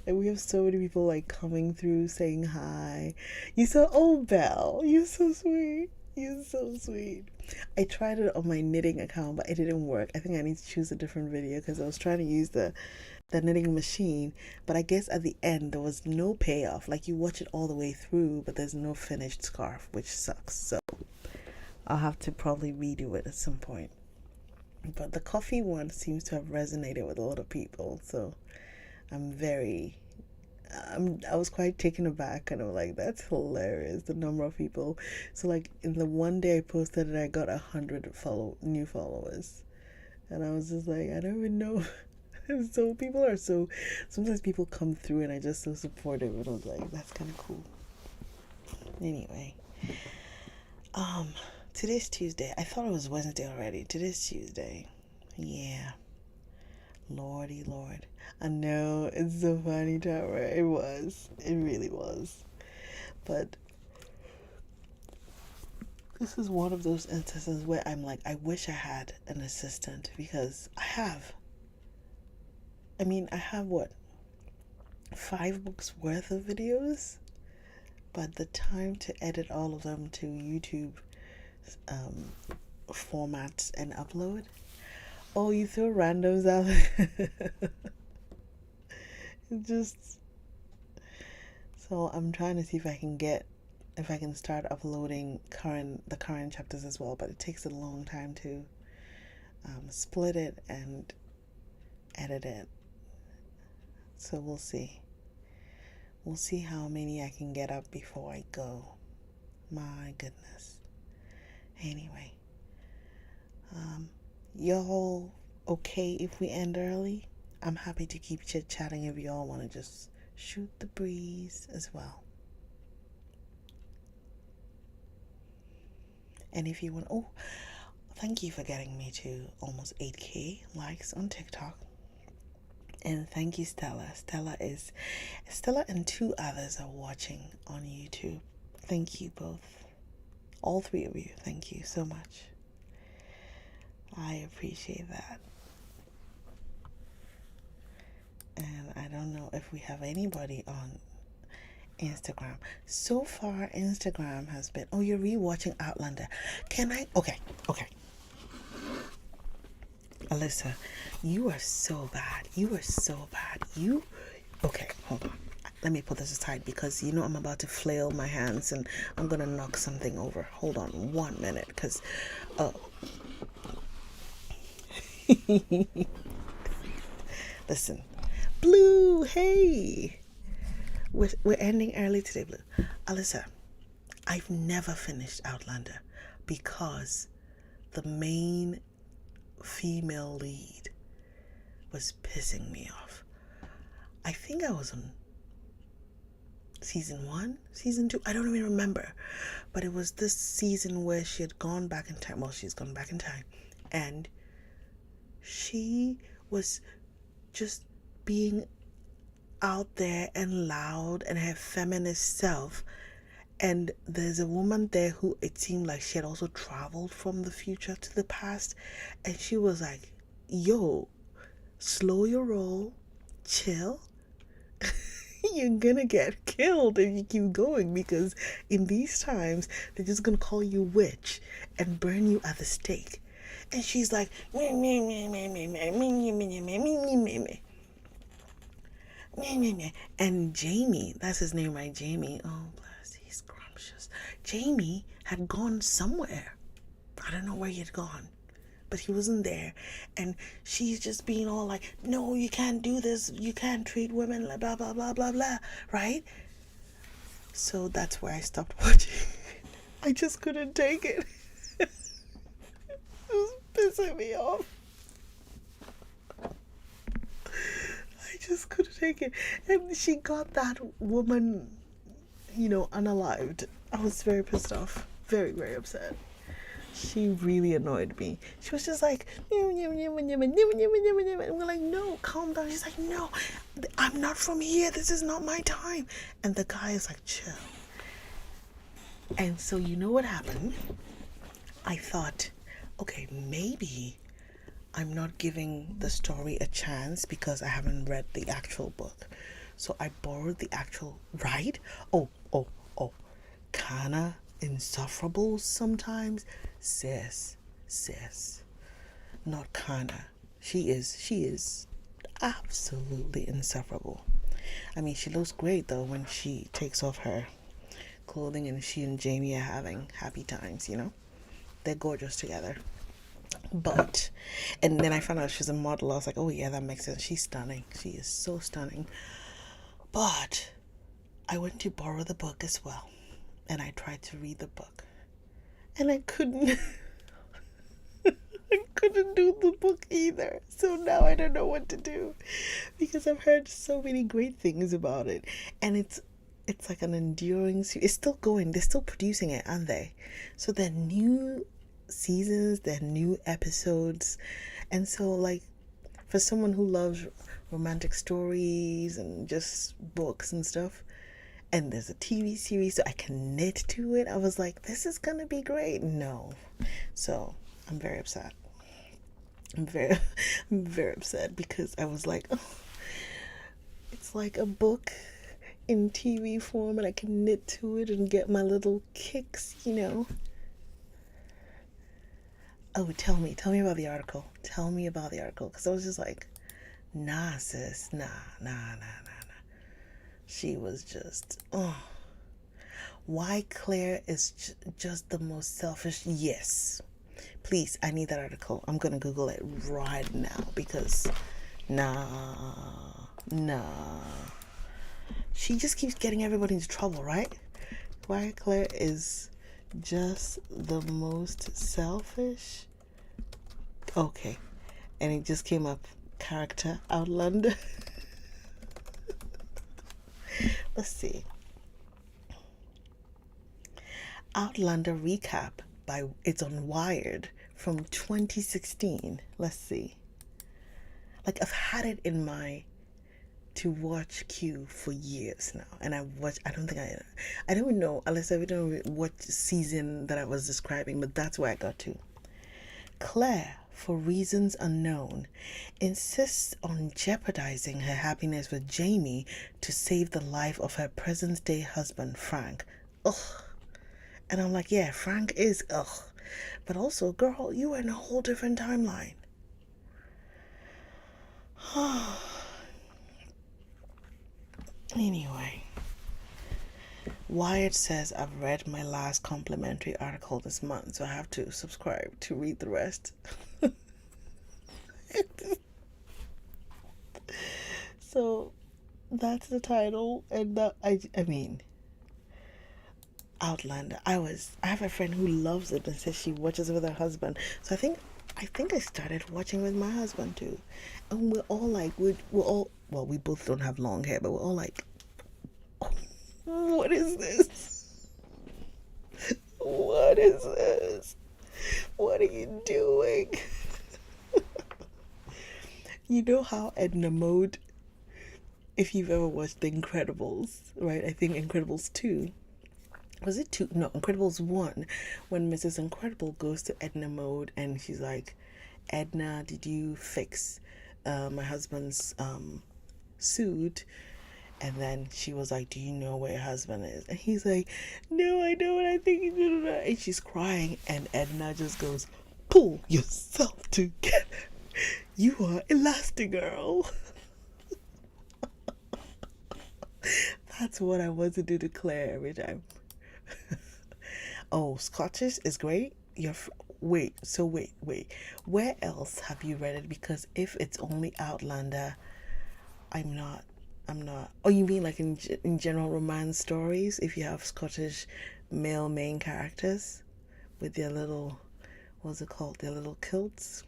And we have so many people like coming through saying hi. You saw, oh, Belle, you're so sweet. You're so sweet. I tried it on my knitting account, but it didn't work. I think I need to choose a different video because I was trying to use the knitting machine, but I guess at the end there was no payoff. Like you watch it all the way through, but there's no finished scarf, which sucks. So I'll have to probably redo it at some point. But the coffee one seems to have resonated with a lot of people, so I was quite taken aback, and I'm like, that's hilarious, the number of people. So like in the one day I posted it, I got 100 new followers, and I was just like, I don't even know. So people are so, sometimes people come through and are just so supportive, and I was like, that's kind of cool. Anyway, today's Tuesday. I thought it was Wednesday already. Today's Tuesday. Yeah. Lordy lord. I know, it's so funny, Tara. It was. It really was. But this is one of those instances where I'm like, I wish I had an assistant, because I have what? 5 books worth of videos? But the time to edit all of them to YouTube formats and upload. Oh, you throw randoms out there. Just so I'm trying to see if I can start uploading the current chapters as well, but it takes a long time to split it and edit it. So we'll see. We'll see how many I can get up before I go. My goodness. Anyway, y'all okay if we end early? I'm happy to keep chit-chatting if y'all want to just shoot the breeze as well. And if you want, thank you for getting me to almost 8K likes on TikTok. And thank you, Stella. Stella and 2 others are watching on YouTube. Thank you both. All 3 of you. Thank you so much. I appreciate that. And I don't know if we have anybody on Instagram. So far, Instagram has been, you're rewatching Outlander. Can I? Okay. Alyssa, you are so bad. Okay, hold on. Let me put this aside because I'm about to flail my hands and I'm going to knock something over. Hold on 1 minute because, listen. Blue, hey. We're ending early today, Blue. Alyssa, I've never finished Outlander, because the main female lead was pissing me off. I think I was on season 1, season 2, I don't even remember, but it was this season where she had gone back in time. Well, she's gone back in time, and she was just being out there and loud and her feminist self. And there's a woman there who it seemed like she had also traveled from the future to the past, and she was like, yo, slow your roll, chill. You're gonna get killed if you keep going, because in these times they're just gonna call you witch and burn you at the stake. And she's like, and Jamie, that's his name, right? Jamie, oh bless, he's scrumptious. Jamie had gone somewhere. I don't know where he had gone, but he wasn't there. And she's just being all like, no, you can't do this, you can't treat women like blah blah blah blah blah, right? So that's where I stopped watching. I just couldn't take it. It was pissing me off. I just couldn't take it. And she got that woman, unalived. I was very pissed off. Very, very upset. She really annoyed me. She was just like, and we're like, no, calm down. She's like, no, I'm not from here. This is not my time. And the guy is like, chill. And so you know what happened? I thought, okay, maybe I'm not giving the story a chance because I haven't read the actual book. So I borrowed the actual, right? Oh, kinda insufferable sometimes. Sis. Not kinda. She is absolutely insufferable. I mean, she looks great though when she takes off her clothing and she and Jamie are having happy times, They're gorgeous together. But, and then I found out she's a model. I was like, oh yeah, that makes sense. She's stunning. She is so stunning. But I went to borrow the book as well. And I tried to read the book. And I couldn't. I couldn't do the book either. So now I don't know what to do. Because I've heard so many great things about it. And it's like an enduring series. It's still going. They're still producing it, aren't they? So they're new seasons, they're new episodes. And so, like, for someone who loves romantic stories and just books and stuff, and there's a TV series so I can knit to it, I was like, this is gonna be great. No. So I'm very upset. I'm very upset because I was like, oh, it's like a book in TV form and I can knit to it and get my little kicks, Oh, tell me about the article. Tell me about the article. Because I was just like, nah, sis. Nah. She was just, why Claire is just the most selfish. Yes. Please, I need that article. I'm going to Google it right now. Because, nah. She just keeps getting everybody into trouble, right? Why Claire is just the most selfish. Okay, and it just came up, character Outlander. Let's see. Outlander recap it's on Wired from 2016. Let's see. Like, I've had it in my to watch queue for years now, and I don't even know, unless I don't know what season that I was describing, but that's where I got to. Claire, for reasons unknown, insists on jeopardizing her happiness with Jamie to save the life of her present-day husband, Frank. Ugh. And I'm like, yeah, Frank is ugh. But also, girl, you are in a whole different timeline. Anyway, Wired says I've read my last complimentary article this month, so I have to subscribe to read the rest. So that's the title, and I Outlander. I have a friend who loves it and says she watches it with her husband. So I think I started watching with my husband too. And we're all like we're all, well, we both don't have long hair, but we're all like, what is this? What is this? What are you doing? You know how Edna Mode, if you've ever watched The Incredibles, right? I think Incredibles 2. Was it 2? No, Incredibles 1. When Mrs. Incredible goes to Edna Mode and she's like, Edna, did you fix my husband's suit? And then she was like, do you know where your husband is? And he's like, no, I don't. I think he did it. And she's crying. And Edna just goes, pull yourself together. You are Elastigirl. That's what I want to do to Claire every time. Oh, Scottish is great. Wait. Where else have you read it? Because if it's only Outlander, I'm not. Oh, you mean like in general romance stories? If you have Scottish male main characters with their little, what's it called? Their little kilts.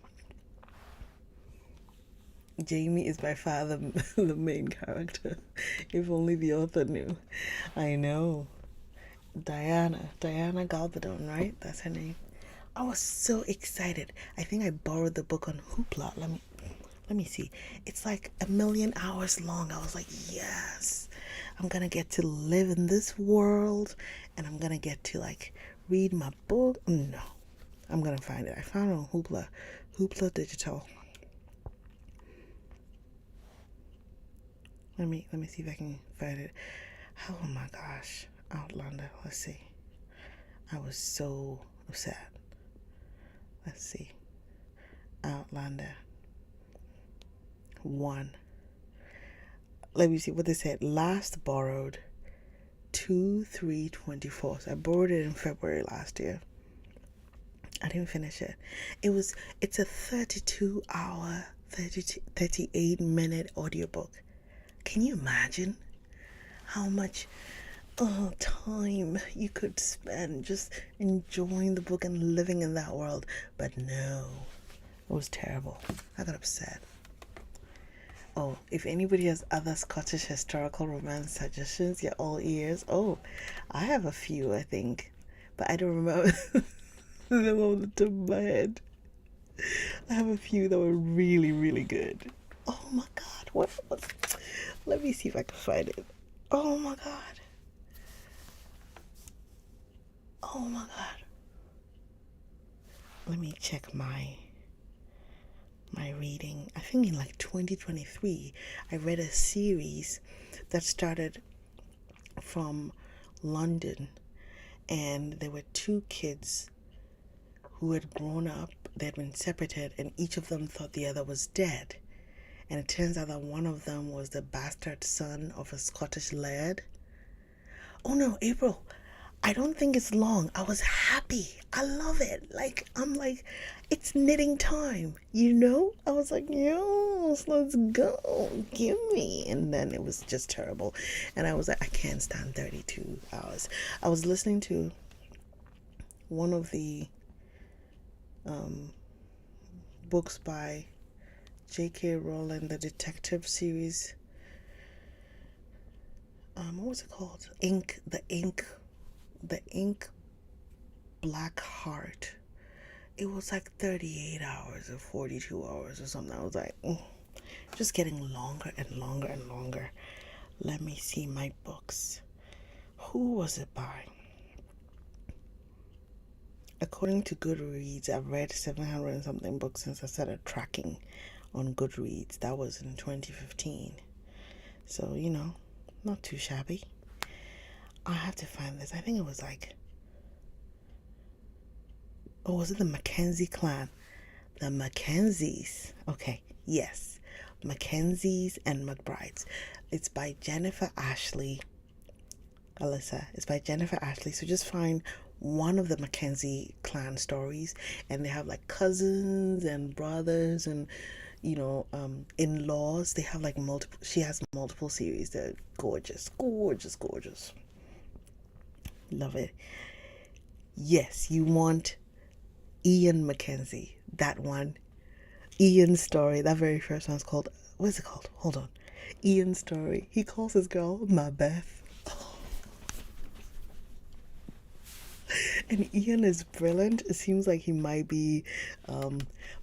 Jamie is by far the main character. If only the author knew. I know. Diana Galvadon, right? That's her name. I was so excited. I think I borrowed the book on Hoopla. Let me see. It's like 1,000,000 hours long. I was like, yes, I'm gonna get to live in this world, and I'm gonna get to like read my book. No, I'm gonna find it. I found it on Hoopla Digital. Let me see if I can find it. Oh my gosh, Outlander. Let's see. I was so upset. Let's see. Outlander 1. Let me see what they said. Last borrowed 2/3/24. So I borrowed it in February last year. I didn't finish it. It's a 32-hour, 38-minute audiobook. Can you imagine how much time you could spend just enjoying the book and living in that world? But no, it was terrible. I got upset. Oh, if anybody has other Scottish historical romance suggestions, you're all ears. Oh, I have a few, I think, but I don't remember them off the top of my head. I have a few that were really, really good. Oh my god, what? Let me see if I can find it. Oh my god. Oh my god. Let me check my reading. I think in like 2023, I read a series that started from London, and there were 2 kids who had grown up. They had been separated, and each of them thought the other was dead. And it turns out that one of them was the bastard son of a Scottish laird. Oh no, April, I don't think it's long. I was happy. I love it. I'm like, it's knitting time, you know? I was like, yes, let's go. Give me. And then it was just terrible. And I was like, I can't stand 32 hours. I was listening to one of the books by J.K. Rowling, the detective series. What was it called? The Ink Black Heart. It was like 38 hours or 42 hours or something. I was like, just getting longer and longer and longer. Let me see my books. Who was it by? According to Goodreads, I've read 700 and something books since I started tracking on Goodreads. That was in 2015. So, not too shabby. I have to find this. I think it was like, was it the Mackenzie clan? The Mackenzies. Okay, yes. Mackenzies and McBrides. It's by Jennifer Ashley. Alyssa. It's by Jennifer Ashley. So just find one of the Mackenzie clan stories, and they have like cousins and brothers and in-laws. They have like multiple. She has multiple series. They're gorgeous. Love it. Yes, you want Ian Mackenzie. That one. Ian's story. That very first one's called, what's it called? Hold on. Ian's story. He calls his girl Beth. And Ian is brilliant. It seems like he might be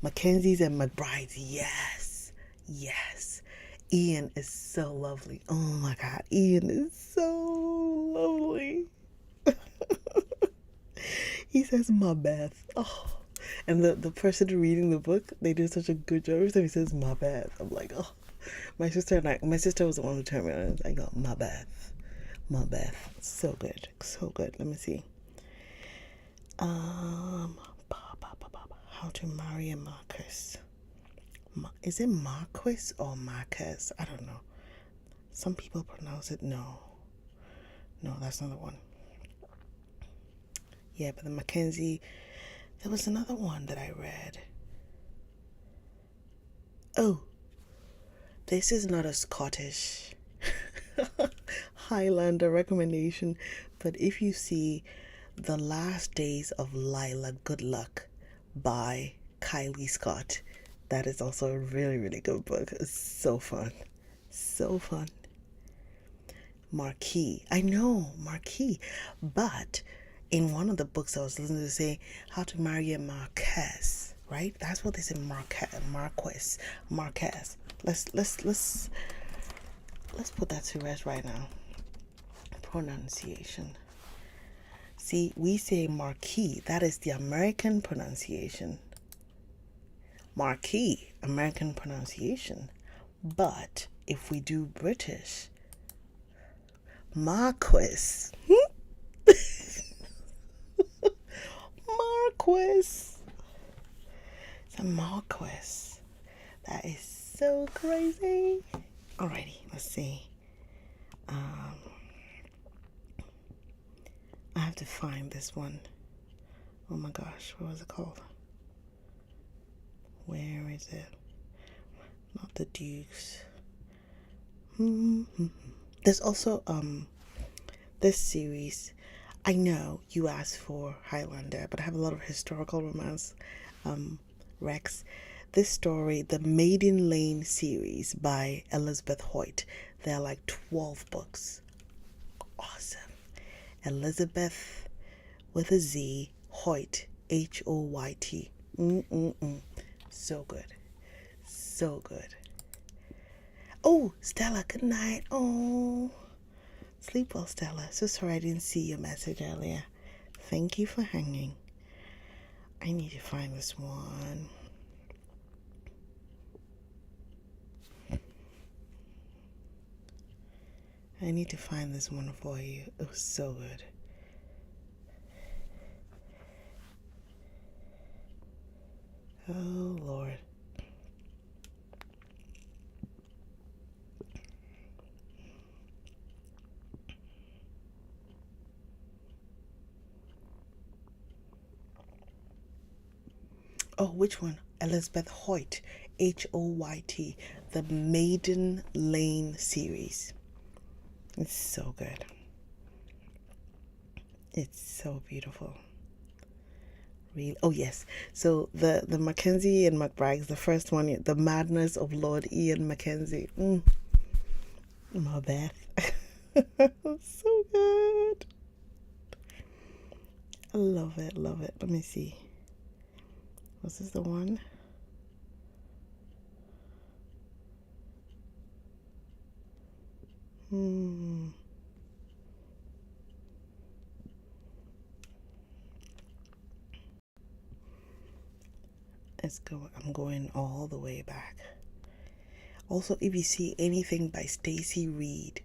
Mackenzie's and McBride's. Yes. Yes. Ian is so lovely. Oh my God. Ian is so lovely. He says my Beth. Oh. And the person reading the book, they do such a good job. Every time he says my Beth, I'm like, oh. My sister was the one who turned me on. I go, my Beth. My Beth. So good. So good. Let me see. How to marry a Marcus. Is it Marquis or Marquez? I don't know. Some people pronounce it no, that's not the one. Yeah, but the Mackenzie, there was another one that I read. Oh, this is not a Scottish Highlander recommendation, but if you see The Last Days of Lila Goodluck by Kylie Scott, that is also a really, really good book. It's so fun. So fun. Marquis. I know, Marquis. But in one of the books I was listening to say how to marry a Marquess, right? That's what they say, Marquess. Let's put that to rest right now. Pronunciation. See, we say Marquis. That is the American pronunciation. Marquis, American pronunciation. But if we do British, Marquis. Marquis. It's a Marquis. That is so crazy. Alrighty, let's see. I have to find this one. Oh my gosh, what was it called? Where is it? Not the Dukes. There's also this series. I know you asked for Highlander, but I have a lot of historical romance Rex. This story, the Maiden Lane series by Elizabeth Hoyt. There are like 12 books. Awesome. Elizabeth with a Z, Hoyt, Hoyt. So good. So good. Oh, Stella, good night. Oh, sleep well, Stella. So sorry I didn't see your message earlier. Thank you for hanging. I need to find this one. I need to find this one for you. It was so good. Oh, Lord. Oh, which one? Elizabeth Hoyt, Hoyt, the Maiden Lane series. It's so good. It's so beautiful. Really? Oh, yes. So the Mackenzie and McBride's, the first one, The Madness of Lord Ian Mackenzie. My Beth. So good. I love it, love it. Let me see. Was this the one? Let's go. I'm going all the way back. Also, if you see anything by Stacy Reid,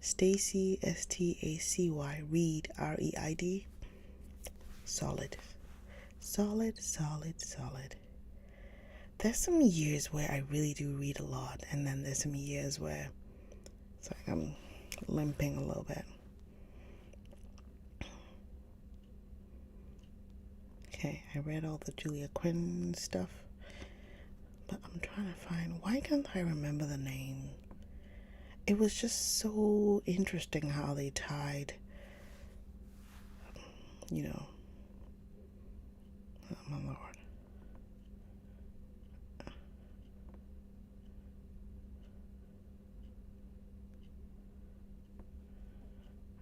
Stacy Stacy Reid, Reid, solid. There's some years where I really do read a lot, and then there's some years where it's like I'm limping a little bit. Okay, I read all the Julia Quinn stuff, but I'm trying to find, why can't I remember the name? It was just so interesting how they tied you know, oh my Lord.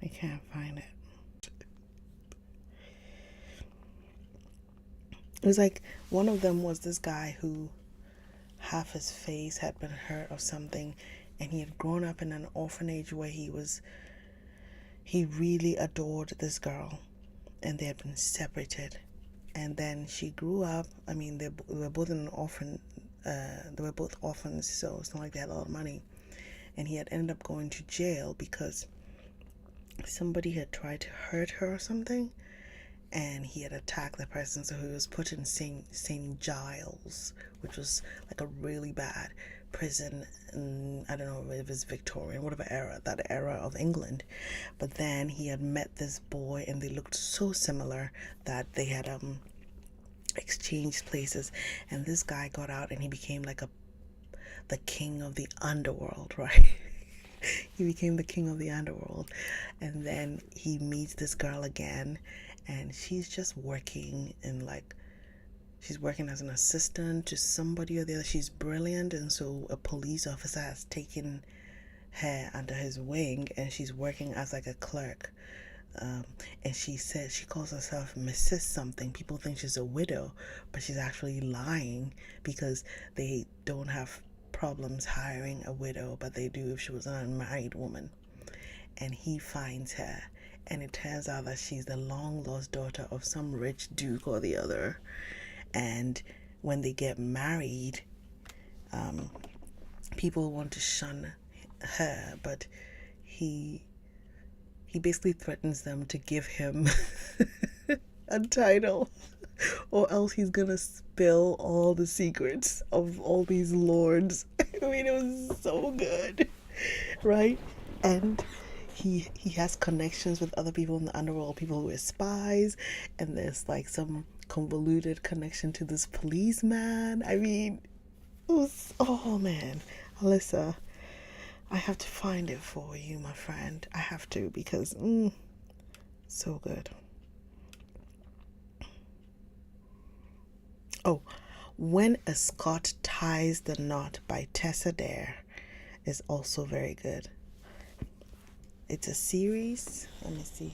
I can't find it. It was like one of them was this guy who half his face had been hurt or something, and he had grown up in an orphanage where he really adored this girl, and they had been separated. And then she grew up. I mean, they were both in an orphan. They were both orphans, so it's not like they had a lot of money. And he had ended up going to jail because somebody had tried to hurt her or something, and he had attacked the person. So he was put in St. Giles, which was like a really bad prison. I don't know if it's Victorian, whatever era, that era of England. But then he had met this boy, and they looked so similar that they had exchanged places. And this guy got out, and he became like the king of the underworld, right? He became the king of the underworld. And then he meets this girl again, and she's just working in like, she's working as an assistant to somebody or the other. She's brilliant, and so a police officer has taken her under his wing, and she's working as like a clerk. And she says she calls herself Mrs. something. People think she's a widow, but she's actually lying because they don't have problems hiring a widow, but they do if she was an unmarried woman. And he finds her, and it turns out that she's the long lost daughter of some rich duke or the other. And when they get married, people want to shun her, but he basically threatens them to give him a title, or else he's gonna spill all the secrets of all these lords. I mean, it was so good, right? And he has connections with other people in the underworld, people who are spies, and there's like some convoluted connection to this policeman. I mean, it was, oh man, Alyssa, I have to find it for you, my friend. I have to, because so good. Oh, When a Scot Ties the Knot by Tessa Dare is also very good. It's a series. Let me see.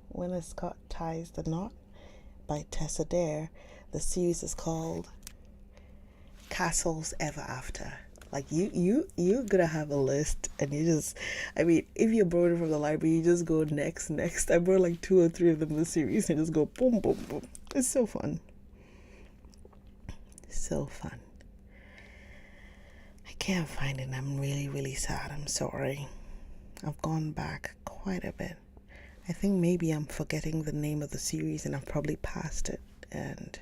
When a Scot Ties the Knot by Tessa Dare. The series is called Castles Ever After. Like you're gonna have a list, and you just, I mean, if you're borrowing from the library, you just go next. I brought like 2 or 3 of them in the series, and just go boom, boom, boom. It's so fun. So fun. I can't find it, and I'm really, really sad. I'm sorry. I've gone back quite a bit. I think maybe I'm forgetting the name of the series, and I've probably passed it. And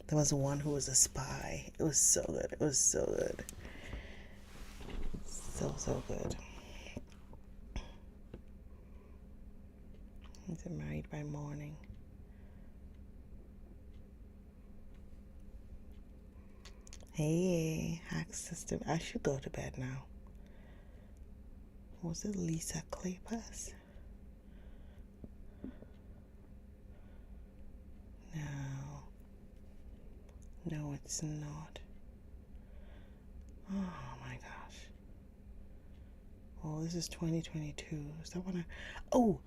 there was one who was a spy. It was so good. It was so good. So good. He's Married by Morning. Hey, hack system. I should go to bed now. Was it Lisa Kleypas? No, it's not. Oh my gosh. Oh, this is 2022. Is that one? Oh.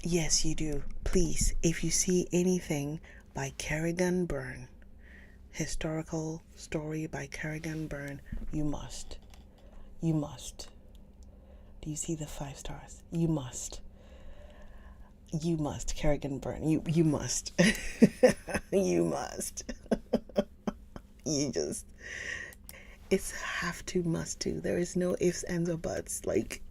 Yes, you do. Please, if you see anything by Kerrigan Byrne, historical story by Kerrigan Byrne, you must. Do you see the 5 stars? You must, Kerrigan Byrne. You must. You must. You just, it's have to, must to. There is no ifs, ands, or buts. Like,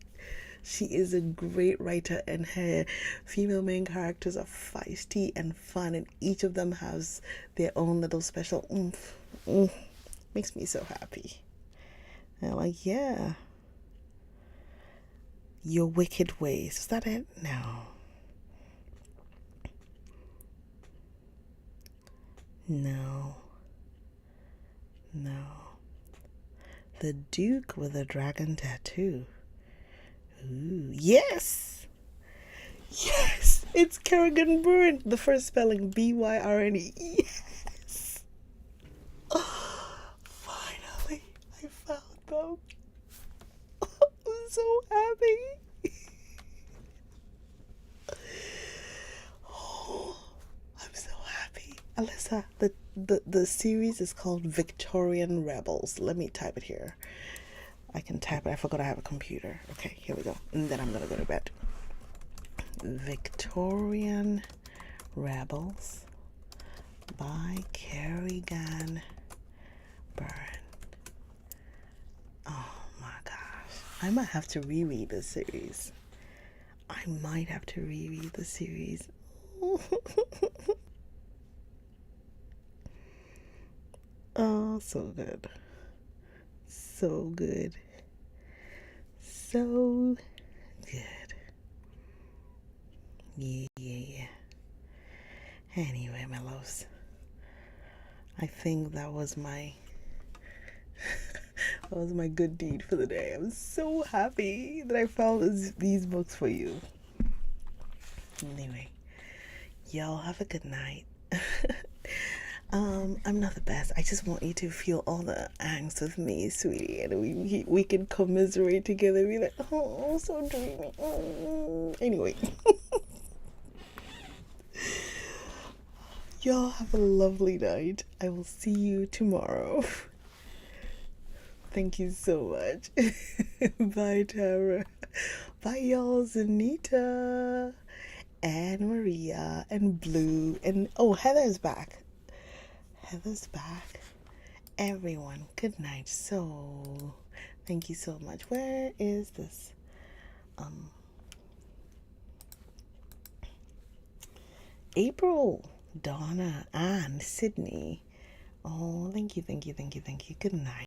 she is a great writer, and her female main characters are feisty and fun, and each of them has their own little special oomph. Makes me so happy. And I'm like, yeah. Your Wicked Ways. Is that it? No. No. The Duke with a dragon tattoo. Ooh, yes! Yes! It's Kerrigan Byrne. The first spelling Byrne. Yes! Oh, finally, I found them. I'm so happy. Oh, I'm so happy. Alyssa, the series is called Victorian Rebels. Let me type it here. I can type it. I forgot I have a computer. Okay, here we go. And then I'm going to go to bed. Victorian Rebels by Kerrigan Byrne. Oh my gosh. I might have to reread the series. Oh, so good. So good. So good. Yeah. Anyway, my loves, I think that was my good deed for the day. I'm so happy that I found these books for you. Anyway, y'all have a good night. I'm not the best. I just want you to feel all the angst with me, sweetie, and we can commiserate together. Be like, oh, so dreamy. Oh. Anyway, y'all have a lovely night. I will see you tomorrow. Thank you so much. Bye, Tara. Bye, y'all. Zanita and Maria and Blue and Heather's back. Everyone, good night. So, thank you so much. Where is this? April, Donna, Anne, Sydney. Oh, thank you. Good night.